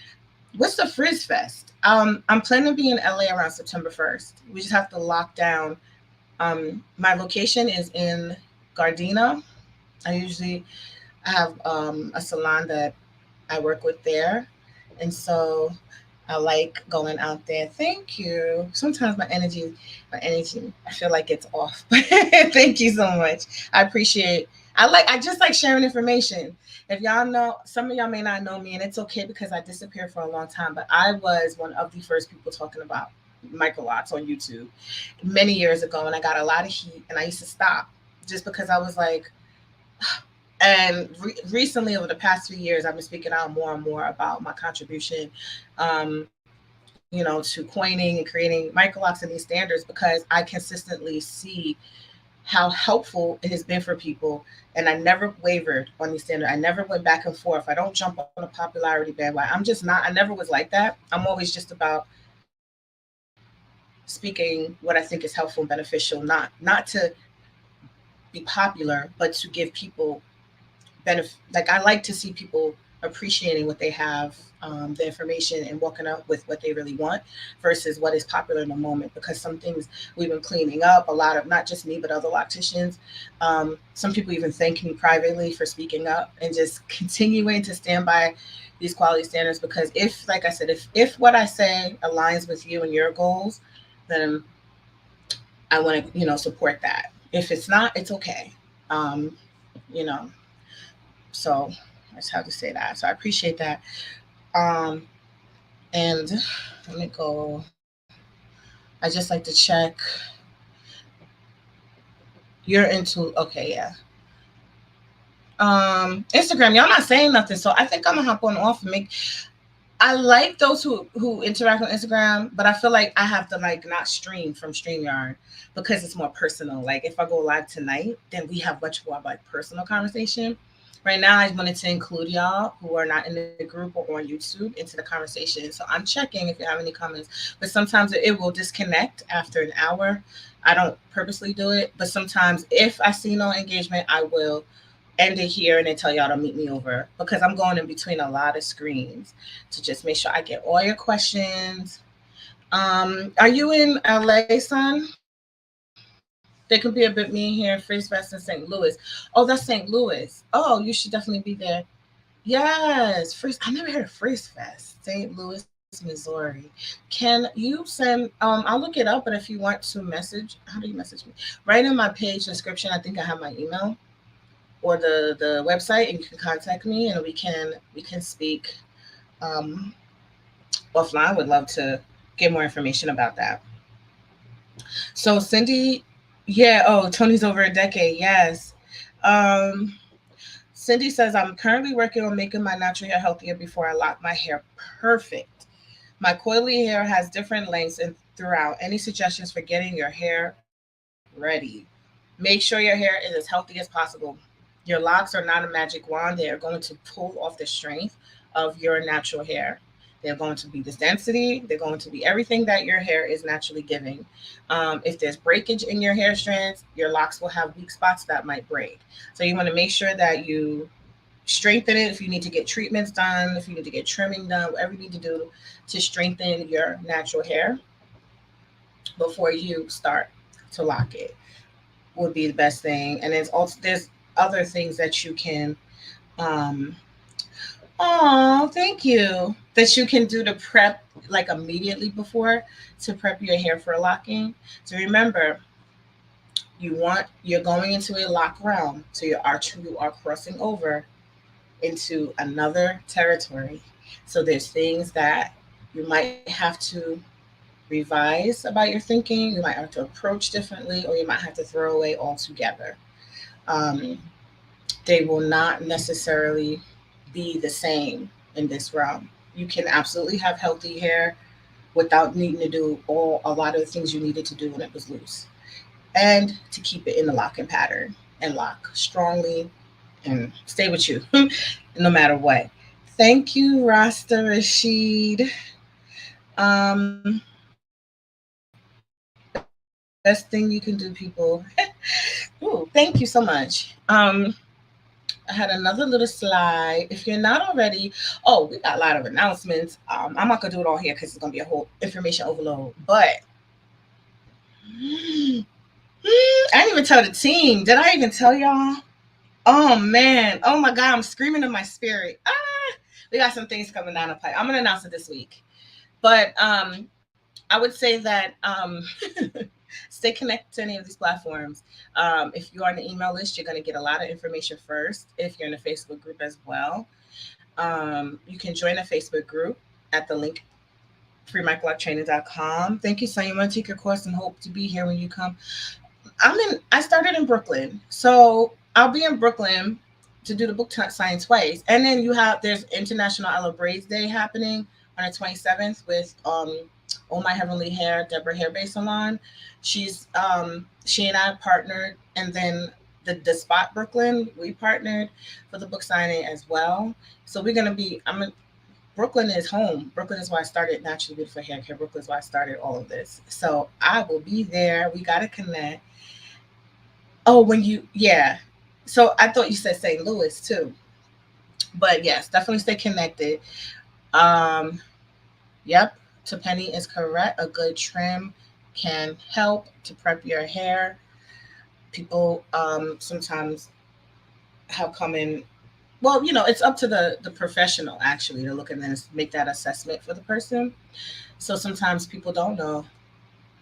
What's the Frizz Fest? I'm planning to be in LA around September 1st. We just have to lock down. My location is in Gardena. I usually have a salon that I work with there. And so I like going out there. Thank you. Sometimes I feel like it's off. Thank you so much. I appreciate. I just like sharing information. If y'all know, some of y'all may not know me, and it's okay because I disappeared for a long time. But I was one of the first people talking about Microlocs on YouTube many years ago, and I got a lot of heat, and I used to stop just because I was like, and recently over the past 3 years I've been speaking out more and more about my contribution to coining and creating Microlocs and these standards, because I consistently see how helpful it has been for people, and I never wavered on these standards. I never went back and forth. I don't jump on a popularity bandwagon. I'm just not. I never was like that. I'm always just about speaking what I think is helpful and beneficial, not to be popular, but to give people like I like to see people appreciating what they have, the information, and walking out with what they really want versus what is popular in the moment. Because some things we've been cleaning up, a lot of, not just me but other locticians. Some people even thank me privately for speaking up and just continuing to stand by these quality standards, because if, like I said, if what I say aligns with you and your goals, then I want to support that. If it's not, it's okay. um, you know So I just have to say that. So I appreciate that. Um, and let me go. I just like to check. You're into, okay, yeah. Instagram, y'all not saying nothing, so I think I'm gonna hop on off and make. I like those who interact on Instagram, but I feel like I have to like not stream from StreamYard because it's more personal. Like if I go live tonight, then we have much more like personal conversation. Right now, I wanted to include y'all who are not in the group or on YouTube into the conversation. So I'm checking if you have any comments. But sometimes it will disconnect after an hour. I don't purposely do it, but sometimes if I see no engagement, I will end it here and then tell y'all to meet me over, because I'm going in between a lot of screens to just make sure I get all your questions. Are you in LA, son? There could be a bit mean here. Freeze Fest in St. Louis. Oh, that's St. Louis. Oh, you should definitely be there. Yes, Freeze. I never heard of Freeze Fest. St. Louis, Missouri. Can you send? I'll look it up. But if you want to message, how do you message me? Right in my page description, I think I have my email or the website, and you can contact me, and we can speak um, offline. Would love to get more information about that. So Cindy, yeah. Oh, Tony's over a decade. Yes. Um, Cindy says, I'm currently working on making my natural hair healthier before I lock my hair perfect. My coily hair has different lengths and throughout. Any suggestions for getting your hair ready? Make sure your hair is as healthy as possible. Your locks are not a magic wand. They are going to pull off the strength of your natural hair. They're going to be this density. They're going to be everything that your hair is naturally giving. If there's breakage in your hair strands, your locks will have weak spots that might break. So you want to make sure that you strengthen it. If you need to get treatments done, if you need to get trimming done, whatever you need to do to strengthen your natural hair before you start to lock it would be the best thing. And there's other things that you can um oh, thank you. That you can do to prep like immediately before to prep your hair for locking. So remember, you're going into a lock realm. So you are crossing over into another territory. So there's things that you might have to revise about your thinking. You might have to approach differently, or you might have to throw away altogether. Um, they will not necessarily be the same in this realm. You can absolutely have healthy hair without needing to do a lot of the things you needed to do when it was loose, and to keep it in the locking pattern and lock strongly and stay with you no matter what. Thank you, Rasta Rashid. Um, best thing you can do, people. Ooh, thank you so much. I had another little slide. If you're not already, oh, we got a lot of announcements. I'm not gonna do it all here because it's gonna be a whole information overload. But I didn't even tell the team. Did I even tell y'all? Oh man. Oh my God. I'm screaming in my spirit. We got some things coming down the pipe. I'm gonna announce it this week. But I would say that stay connected to any of these platforms. If you're on the email list, you're gonna get a lot of information first. If you're in the Facebook group as well, you can join the Facebook group at the link freemicroloctraining.com. Thank you, Sonia. I'm gonna take your course and hope to be here when you come. I started in Brooklyn. So I'll be in Brooklyn to do the book signing twice. And then there's International I Love Braids Day happening on the 27th with Oh My Heavenly Hair, Deborah Hair Bay Salon. She and I partnered, and then the spot Brooklyn, we partnered for the book signing as well. So we're gonna be Brooklyn is home. Brooklyn is where I started Naturally Beautiful Hair Care. Brooklyn is where I started all of this. So I will be there. We gotta connect. Oh, yeah. So I thought you said St. Louis too. But yes, definitely stay connected. Um, yep, to Penny is correct. A good trim can help to prep your hair. People sometimes have come in. Well, it's up to the professional actually to look and then make that assessment for the person. So sometimes people don't know,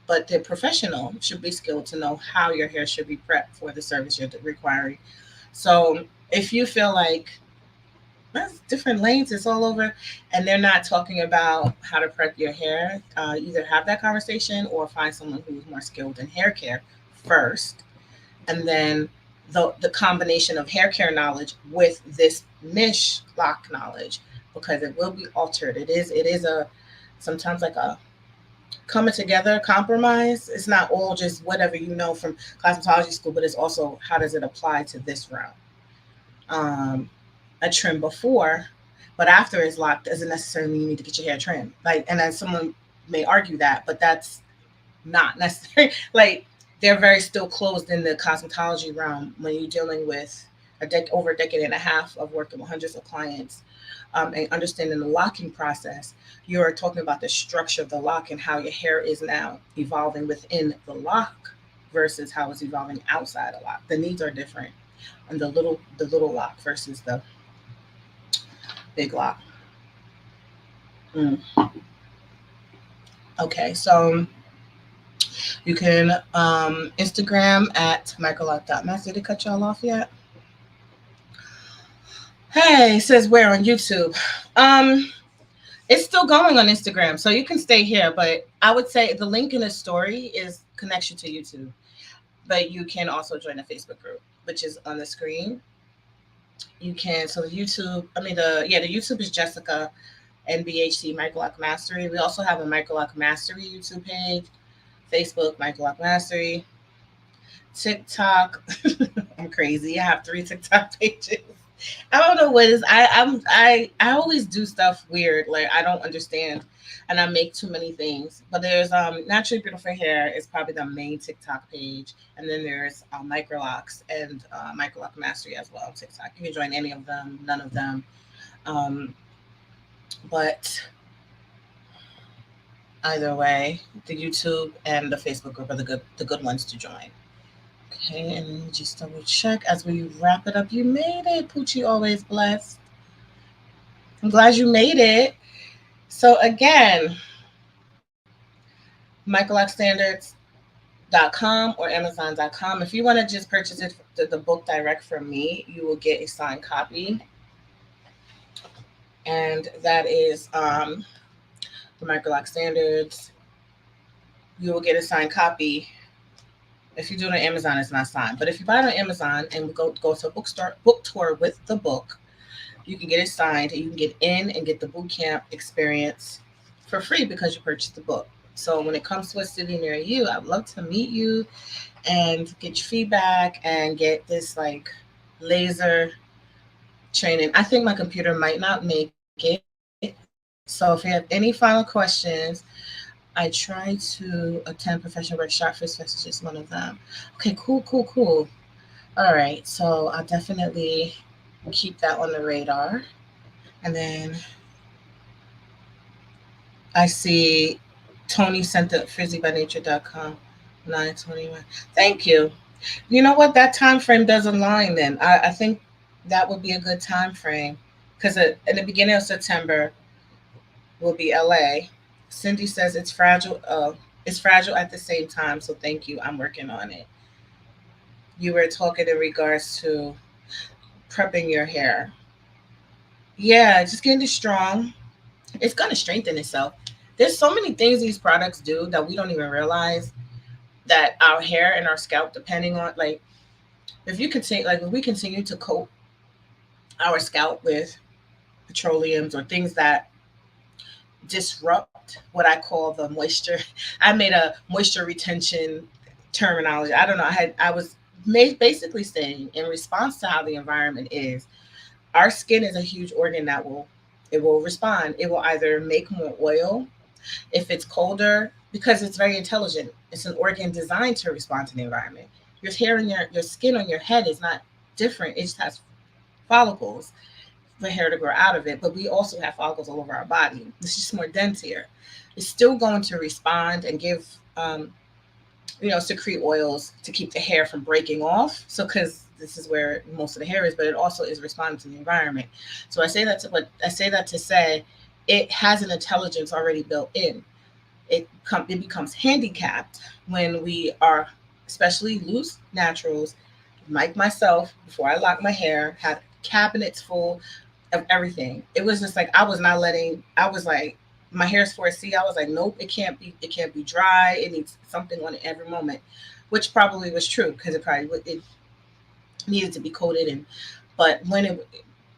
but the professional should be skilled to know how your hair should be prepped for the service you're requiring. So if you feel like that's different lanes, it's all over, and they're not talking about how to prep your hair, either have that conversation or find someone who's more skilled in hair care first, and then the combination of hair care knowledge with this niche lock knowledge, because it will be altered. It is a sometimes like a coming together compromise. It's not all just whatever you know from cosmetology school, but it's also how does it apply to this realm. A trim before, but after it's locked doesn't necessarily mean you need to get your hair trimmed. Like, and then someone may argue that, but that's not necessary. Like, they're very still closed in the cosmetology realm when you're dealing with over a decade and a half of working with hundreds of clients, and understanding the locking process. You're talking about the structure of the lock and how your hair is now evolving within the lock versus how it's evolving outside the lock. The needs are different, and the little lock versus the big lock. Mm. Okay, so you can Instagram at microloc.master. Did I cut y'all off yet? Hey, it says where on YouTube. It's still going on Instagram, so you can stay here, but I would say the link in the story is connection to YouTube. But you can also join the Facebook group, which is on the screen. You can, so the YouTube, the YouTube is Jessica NBHC Microloc Mastery. We also have a Microloc Mastery YouTube page, Facebook Microloc Mastery, TikTok. I'm crazy. I have 3 TikTok pages. I don't know what is. I always do stuff weird. Like I don't understand, and I make too many things. But there's naturally beautiful hair is probably the main TikTok page, and then there's Microlocs and Microloc Mastery as well on TikTok. You can join any of them, none of them. Um, but either way, the YouTube and the Facebook group are the good ones to join. Okay, and just double check as we wrap it up. You made it, Poochie. Always blessed. I'm glad you made it. So again, michaellockstandards.com or amazon.com. If you want to just purchase it, the book direct from me, you will get a signed copy. And that is the Microloc Standards. You will get a signed copy. If you do it on Amazon, it's not signed. But if you buy it on Amazon and go to a book tour with the book, you can get it signed. And you can get in and get the boot camp experience for free because you purchased the book. So when it comes to a city near you, I'd love to meet you and get your feedback and get this like laser training. I think my computer might not make it. So if you have any final questions, I try to attend professional workshop. First Fest is just one of them. Okay, cool. All right, so I'll definitely keep that on the radar. And then I see Tony sent the frizzybynature.com 921. Thank you. You know what? That time frame does align then. I think that would be a good time frame because in the beginning of September will be LA. Cindy says it's fragile. It's fragile at the same time. So thank you. I'm working on it. You were talking in regards to prepping your hair. Yeah, just getting it strong. It's gonna strengthen itself. There's so many things these products do that we don't even realize that our hair and our scalp, depending on like if we continue to coat our scalp with petroleums or things that disrupt what I call the moisture. I made a moisture retention terminology. I don't know. I was basically saying in response to how the environment is, our skin is a huge organ that will respond. It will either make more oil if it's colder because it's very intelligent. It's an organ designed to respond to the environment. Your hair and your skin on your head is not different. It just has follicles for hair to grow out of it, but we also have follicles all over our body. It's just more dense here. It's still going to respond and give, secrete oils to keep the hair from breaking off. So, because this is where most of the hair is, but it also is responding to the environment. So I say that to say it has an intelligence already built in. It becomes handicapped when we are, especially loose naturals, like myself. Before I locked my hair, had cabinets full of everything. It was just like I was not letting. I was like, my hair's 4C. I was like, nope, it can't be dry. It needs something on it every moment, which probably was true because it needed to be coated. But when it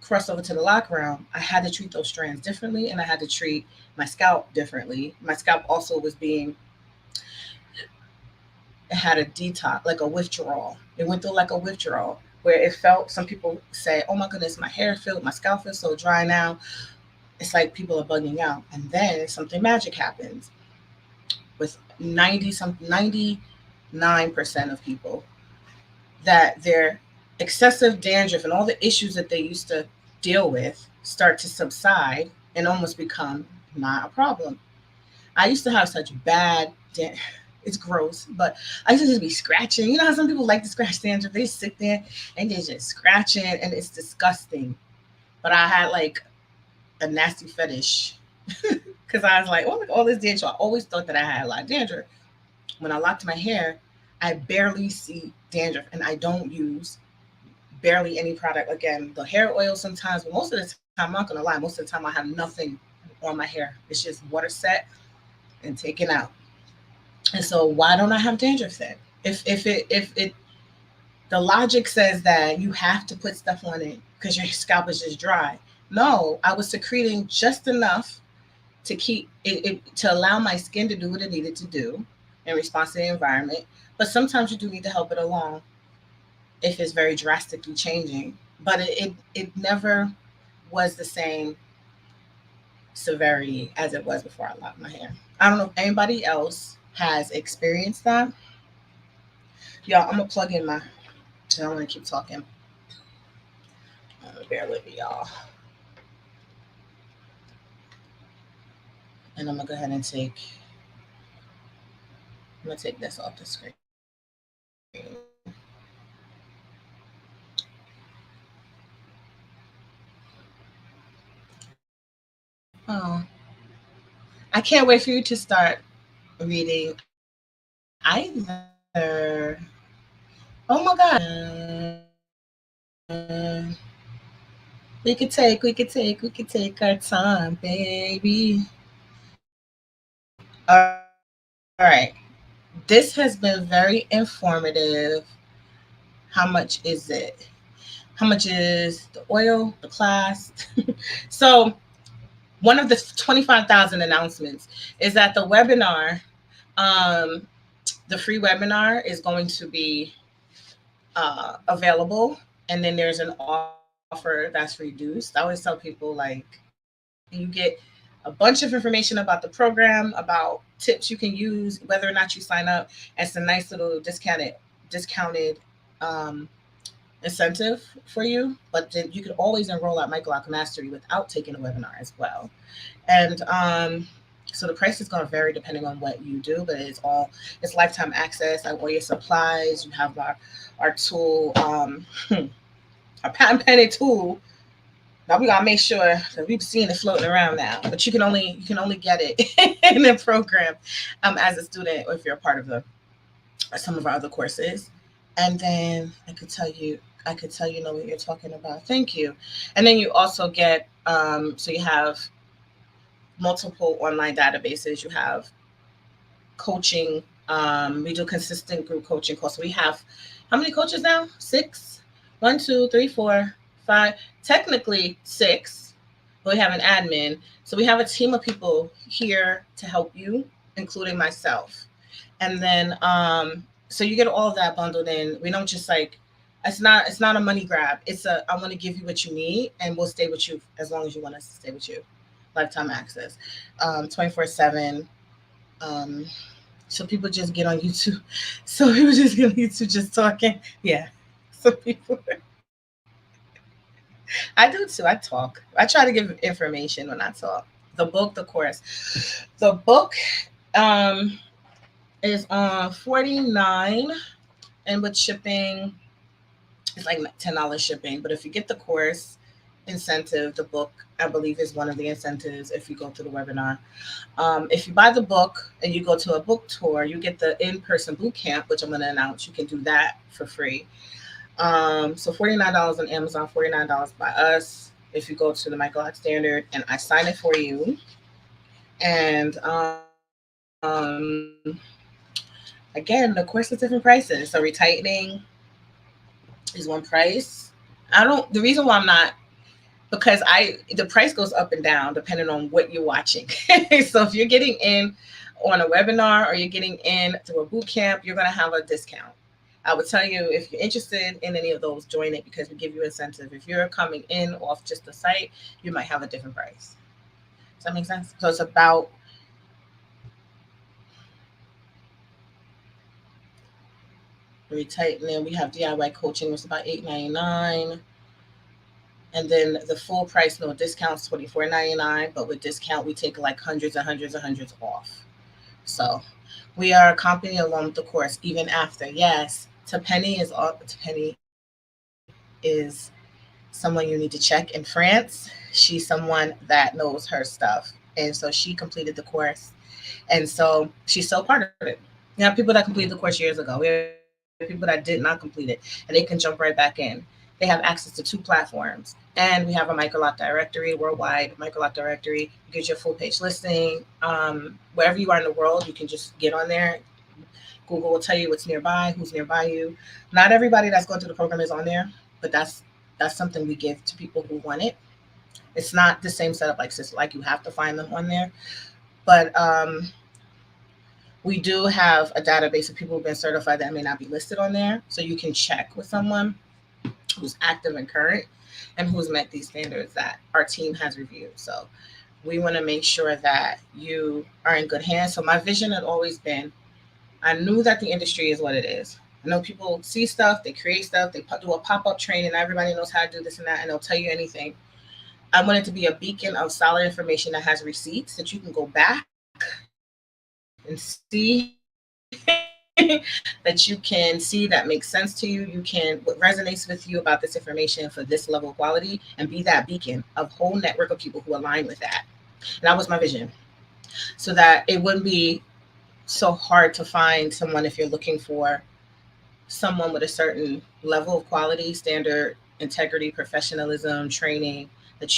crossed over to the lockdown, I had to treat those strands differently, and I had to treat my scalp differently. My scalp also was being, it had a detox, like a withdrawal. It went through like a withdrawal where it felt, some people say, oh my goodness, my scalp feels so dry now. It's like people are bugging out. And then something magic happens with 99% of people, that their excessive dandruff and all the issues that they used to deal with start to subside and almost become not a problem. I used to have such bad it's gross, but I used to just be scratching. You know how some people like to scratch dandruff? They sit there and they're just scratching and it's disgusting. But I had like a nasty fetish because I was like, oh, look at all this dandruff. I always thought that I had a lot of dandruff. When I locked my hair, I barely see dandruff and I don't use barely any product. Again, the hair oil sometimes, but most of the time, I'm not gonna lie, most of the time I have nothing on my hair. It's just water set and taken out. And so why don't I have dandruff then? If the logic says that you have to put stuff on it because your scalp is just dry. No, I was secreting just enough to keep it to allow my skin to do what it needed to do in response to the environment. But sometimes you do need to help it along if it's very drastically changing. but it never was the same severity as it was before I locked my hair. I don't know if anybody else has experienced that. Y'all, I'm gonna plug in my. I don't want to keep talking. Bear with me, y'all. And I'm gonna go ahead and take. I'm gonna take this off the screen. Oh, I can't wait for you to start reading either. Oh my God. We could take our time, baby. All right. This has been very informative. How much is it? How much is the oil, the class? So, one of the 25,000 announcements is that the webinar, um, the free webinar, is going to be available. And then there's an offer that's reduced. I always tell people, like, you get a bunch of information about the program, about tips you can use, whether or not you sign up. And it's a nice little discounted um, incentive for you. But then you could always enroll at Microloc Mastery without taking a webinar as well. And so the price is going to vary depending on what you do, but it's lifetime access. Like all your supplies, you have our tool, our patent pending tool. Now we gotta make sure that we've seen it floating around now, but you can only get it in the program as a student, or if you're a part of the some of our other courses. And then I could tell you know what you're talking about. Thank you. And then you also get so you have multiple online databases. You have coaching. We do consistent group coaching calls. So we have how many coaches now? Six. One, two, three, four, five. Technically six, but we have an admin. So we have a team of people here to help you, including myself. And then so you get all of that bundled in. We don't just like it's not a money grab. It's a I want to give you what you need, and we'll stay with you as long as you want us to stay with you. Lifetime access, 24/7. Um, so people just get on YouTube. So people just get on YouTube just talking. Yeah. So people I do too. I talk. I try to give information when I talk. The book, the course. The book um is on 49, and with shipping it's like $10 shipping. But if you get the course incentive, the book I believe is one of the incentives if you go through the webinar. If you buy the book and you go to a book tour, you get the in-person boot camp, which I'm going to announce. You can do that for free. So $49 on Amazon, $49 by us. If you go to the Michael Standard, and I sign it for you. And again, the course is different prices. So retightening is one price. I don't. The reason why I'm not because the price goes up and down depending on what you're watching. So if you're getting in on a webinar or you're getting in through a boot camp, you're going to have a discount. I would tell you if you're interested in any of those, join it because we give you incentive. If you're coming in off just the site, you might have a different price. Does that make sense? So it's about retightening. We have DIY coaching, which is about $8.99. And then the full price, no discounts, $24.99. But with discount, we take like hundreds and hundreds and hundreds off. So we are accompanying along with the course even after. Yes, Penny is someone you need to check in France. She's someone that knows her stuff. And so she completed the course. And so she's still part of it. We have people that completed the course years ago. We have people that did not complete it, and they can jump right back in. They have access to 2 platforms. And we have a Microloc directory, worldwide Microloc directory. You get your full page listing. Wherever you are in the world, you can just get on there. Google will tell you what's nearby, who's nearby you. Not everybody that's going through the program is on there, but that's something we give to people who want it. It's not the same setup like you have to find them on there, but we do have a database of people who've been certified that may not be listed on there, so you can check with someone. who's active and current, and who's met these standards that our team has reviewed. So we want to make sure that you are in good hands. So my vision had always been, I knew that the industry is what it is. I know people see stuff, they create stuff, they do a pop-up training, everybody knows how to do this and that, and they'll tell you anything. I want it to be a beacon of solid information that has receipts that you can go back and see, that you can see that makes sense to you. You can, what resonates with you about this information for this level of quality, and be that beacon of whole network of people who align with that. And that was my vision. So that it wouldn't be so hard to find someone if you're looking for someone with a certain level of quality, standard, integrity, professionalism, training, that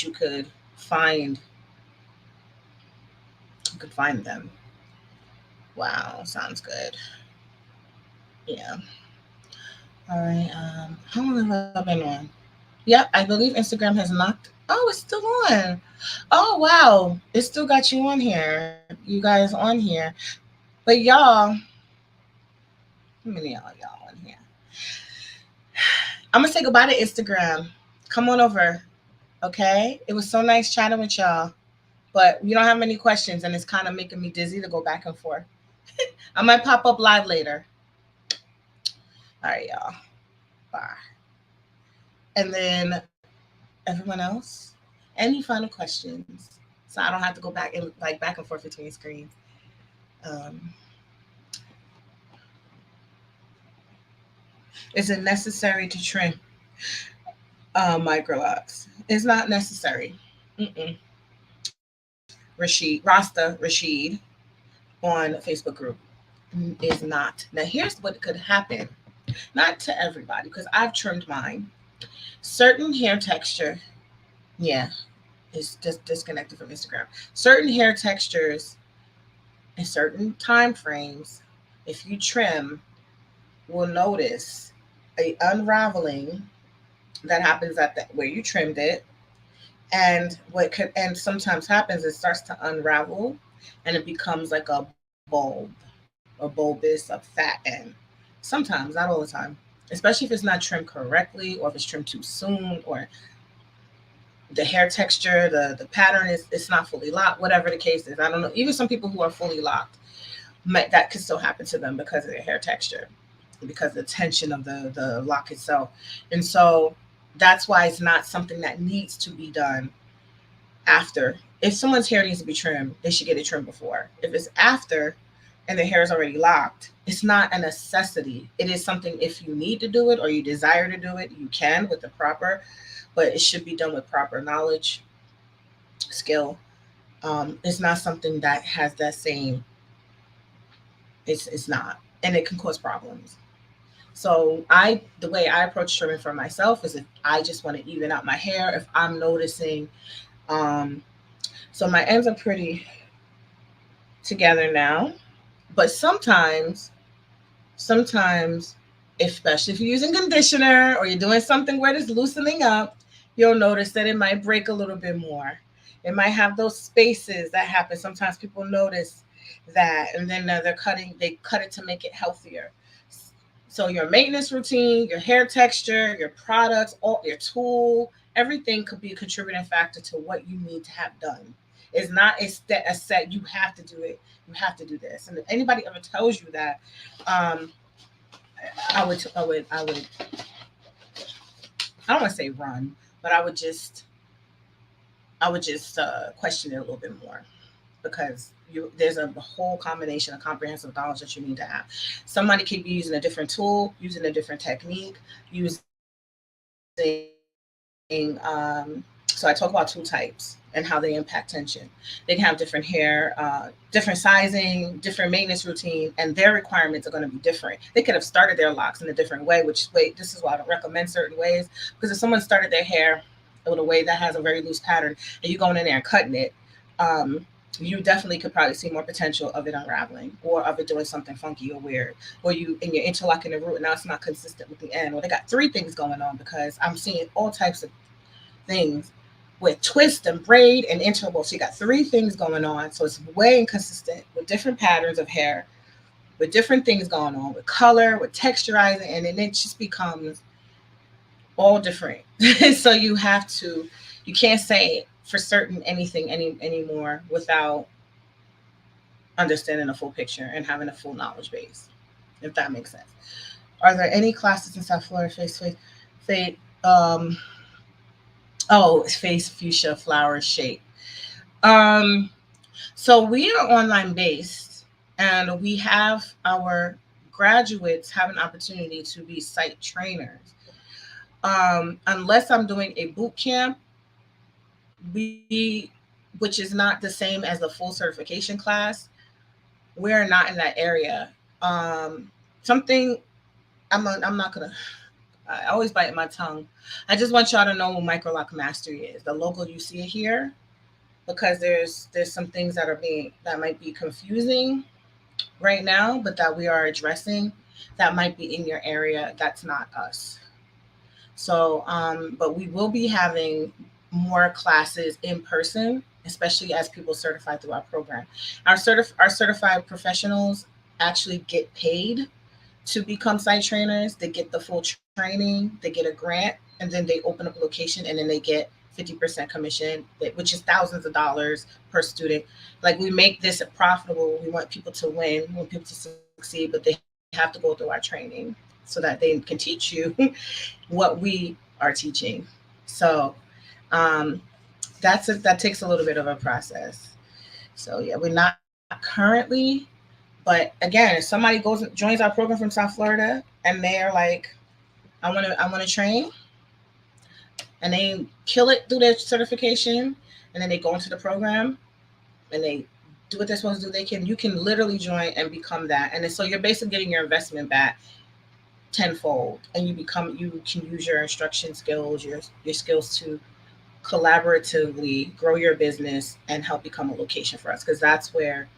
find you could find them. Wow, sounds good. Yeah. All right. How long have I been on? Yep, I believe Instagram has knocked. Oh, it's still on. Oh wow, it still got you on here. You guys on here. But y'all, how many of y'all on here? I'm gonna say goodbye to Instagram. Come on over, okay? It was so nice chatting with y'all. But we don't have many questions, and it's kind of making me dizzy to go back and forth. I might pop up live later. All right, y'all. Bye. And then everyone else, any final questions? So I don't have to go back and like back and forth between screens. Um, is it necessary to trim microlocs? It's not necessary. Mm-mm. Rashid on Facebook group is not. Now here's what could happen. Not to everybody, because I've trimmed mine. Certain hair texture, yeah, is just disconnected from Instagram. Certain hair textures in certain time frames, if you trim, will notice a unraveling that happens at the where you trimmed it. And what could and sometimes happens, it starts to unravel and it becomes like a bulbous, a fat end. Sometimes, not all the time. Especially if it's not trimmed correctly, or if it's trimmed too soon, or the hair texture, the pattern is it's not fully locked, whatever the case is. I don't know. Even some people who are fully locked, that could still happen to them because of their hair texture, because of the tension of the lock itself. And so that's why it's not something that needs to be done after. If someone's hair needs to be trimmed, they should get it trimmed before. If it's after and the hair is already locked, it's not a necessity. It is something, if you need to do it or you desire to do it, you can with the proper, but it should be done with proper knowledge, skill. It's not something that has that same, it's not, and it can cause problems. So the way I approach trimming for myself is, if I just want to even out my hair, if I'm noticing, um, so my ends are pretty together now, but sometimes, especially if you're using conditioner or you're doing something where it's loosening up, you'll notice that it might break a little bit more. It might have those spaces that happen. Sometimes people notice that, and then they cut it to make it healthier. So your maintenance routine, your hair texture, your products, all your tool, everything could be a contributing factor to what you need to have done. It's not a set, you have to do it, you have to do this. And if anybody ever tells you that, um, I don't want to say run, but I would just question it a little bit more, because there's a whole combination of comprehensive knowledge that you need to have. Somebody could be using a different tool, using a different technique, so I talk about tool types and how they impact tension. They can have different hair, different sizing, different maintenance routine, and their requirements are going to be different. They could have started their locks in a different way, this is why I don't recommend certain ways, because if someone started their hair in a way that has a very loose pattern and you going in there and cutting it, you definitely could probably see more potential of it unraveling, or of it doing something funky or weird, or you're interlocking the root and now it's not consistent with the end, or they got three things going on, because I'm seeing all types of things with twist and braid and interval. So you got three things going on. So it's way inconsistent with different patterns of hair, with different things going on, with color, with texturizing, and then it just becomes all different. So you can't say for certain anything anymore without understanding a full picture and having a full knowledge base, if that makes sense. Are there any classes in South Florida face um oh face fuchsia flower shape? Um so we are online based, and we have our graduates have an opportunity to be site trainers. Unless I'm doing a boot camp, we which is not the same as the full certification class, we're not in that area. Something I'm not gonna. I always bite my tongue. I just want y'all to know what Microloc Mastery is. The logo you see here, because there's some things that might be confusing right now, but that we are addressing. That might be in your area. That's not us. So, but we will be having more classes in person, especially as people certify through our program. Our certified professionals actually get paid to become site trainers. They get the full training, they get a grant, and then they open up a location, and then they get 50% commission, which is thousands of dollars per student. Like, we make this profitable. We want people to win, we want people to succeed, but they have to go through our training so that they can teach you what we are teaching. So, um, that takes a little bit of a process. So yeah, we're not currently, but again, if somebody joins our program from South Florida and they're like, I want to train, and they kill it through their certification, and then they go into the program and they do what they're supposed to do, you can literally join and become that. And then, so you're basically getting your investment back tenfold, and you can use your instruction skills, your skills to collaboratively grow your business and help become a location for us, because that's where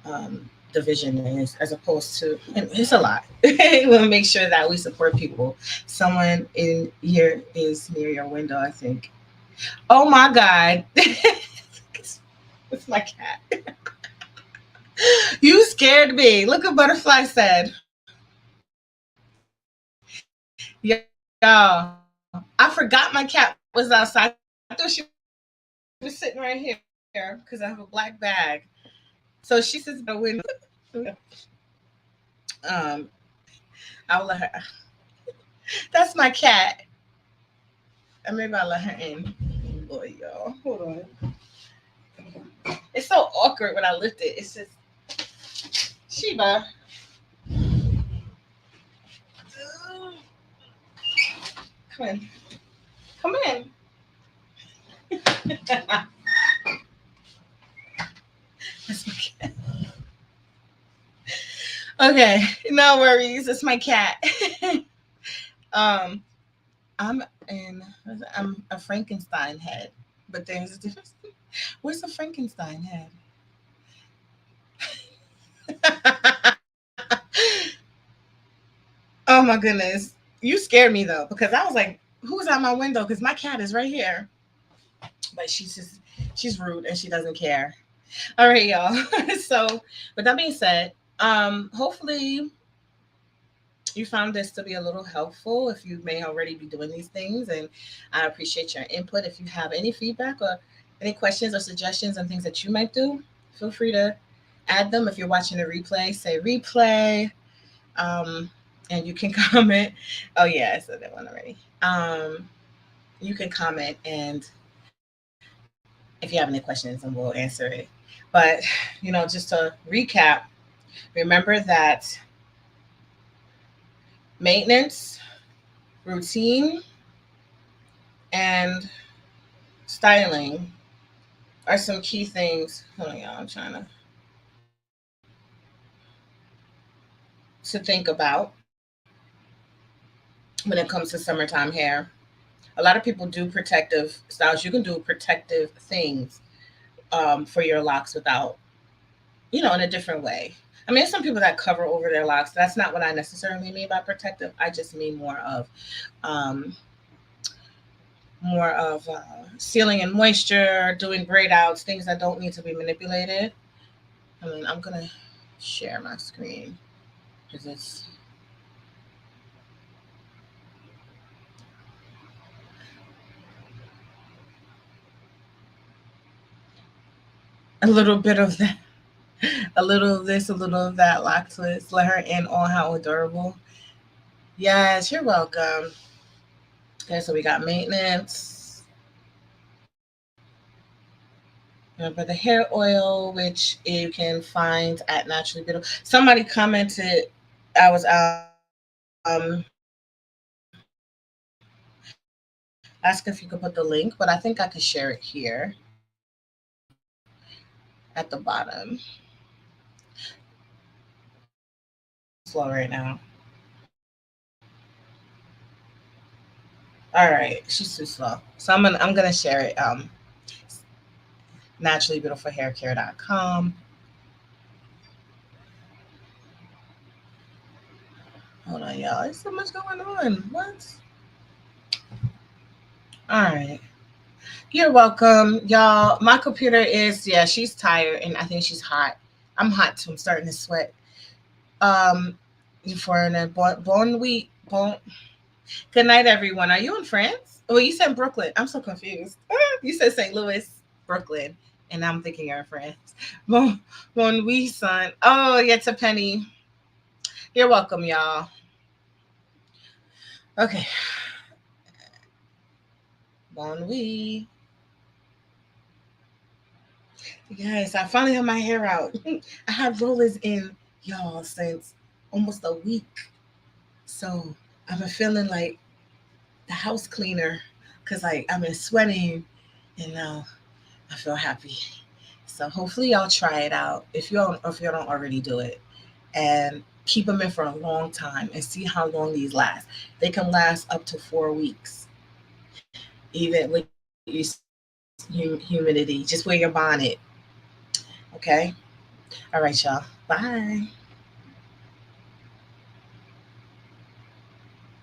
the vision is, as opposed to, and it's a lot. We'll make sure that we support people. Someone in here is near your window, I think. Oh my God. It's my cat. You scared me. Look what Butterfly said. Y'all, I forgot my cat was outside. I thought she was sitting right here because I have a black bag. So she sits by the window. um, I'll let her. That's my cat. And maybe I'll let her in. Boy, y'all. Hold on. It's so awkward when I lift it. It's just Sheba. Come in. Come in. That's my cat. Okay, no worries. It's my cat. um, I'm in. I'm a Frankenstein head, but there's a difference. Where's a Frankenstein head? Oh my goodness, you scared me though, because I was like, "Who's out my window?" Because my cat is right here, but she's rude and she doesn't care. All right, y'all. So, with that being said, hopefully you found this to be a little helpful if you may already be doing these things, and I appreciate your input. If you have any feedback or any questions or suggestions on things that you might do, feel free to add them. If you're watching a replay, say replay, um, and you can comment. Oh yeah, I said that one already. You can comment, and if you have any questions, and we'll answer it. But just to recap, remember that maintenance, routine, and styling are some key things. Hold on, y'all. I'm trying to think about when it comes to summertime hair. A lot of people do protective styles. You can do protective things for your locks without, in a different way. I mean, there's some people that cover over their locks. That's not what I necessarily mean by protective. I just mean um, sealing and moisture, doing braid outs, things that don't need to be manipulated. I mean, I'm gonna share my screen because it's little bit of that, a little of this, a little of that lock twist. Let her in on how adorable. Yes, you're welcome. Okay, so we got maintenance. Remember the hair oil, which you can find at Naturally Beautiful. Somebody commented, I was asking if you could put the link, but I think I could share it here at the bottom. Slow right now. All right, she's too slow. So I'm gonna share it. Naturallybeautifulhaircare.com. Hold on, y'all. There's so much going on. What? All right. You're welcome, y'all. My computer is, yeah, she's tired and I think she's hot. I'm hot too. I'm starting to sweat. Um, for an bon week. Bon. Good night, everyone. Are you in France? Oh, you said Brooklyn. I'm so confused. You said St. Louis, Brooklyn, and I'm thinking you're in France. Bon week, son. Oh, yeah, to Penny. You're welcome, y'all. Okay. Bon week. Yes, I finally have my hair out. I had rollers in, y'all, since almost a week. So I've been feeling like the house cleaner because like I've been sweating and now I feel happy. So hopefully y'all try it out if you don't already do it, and keep them in for a long time and see how long these last. They can last up to 4 weeks, even with your humidity. Just wear your bonnet, okay? All right, y'all. Bye.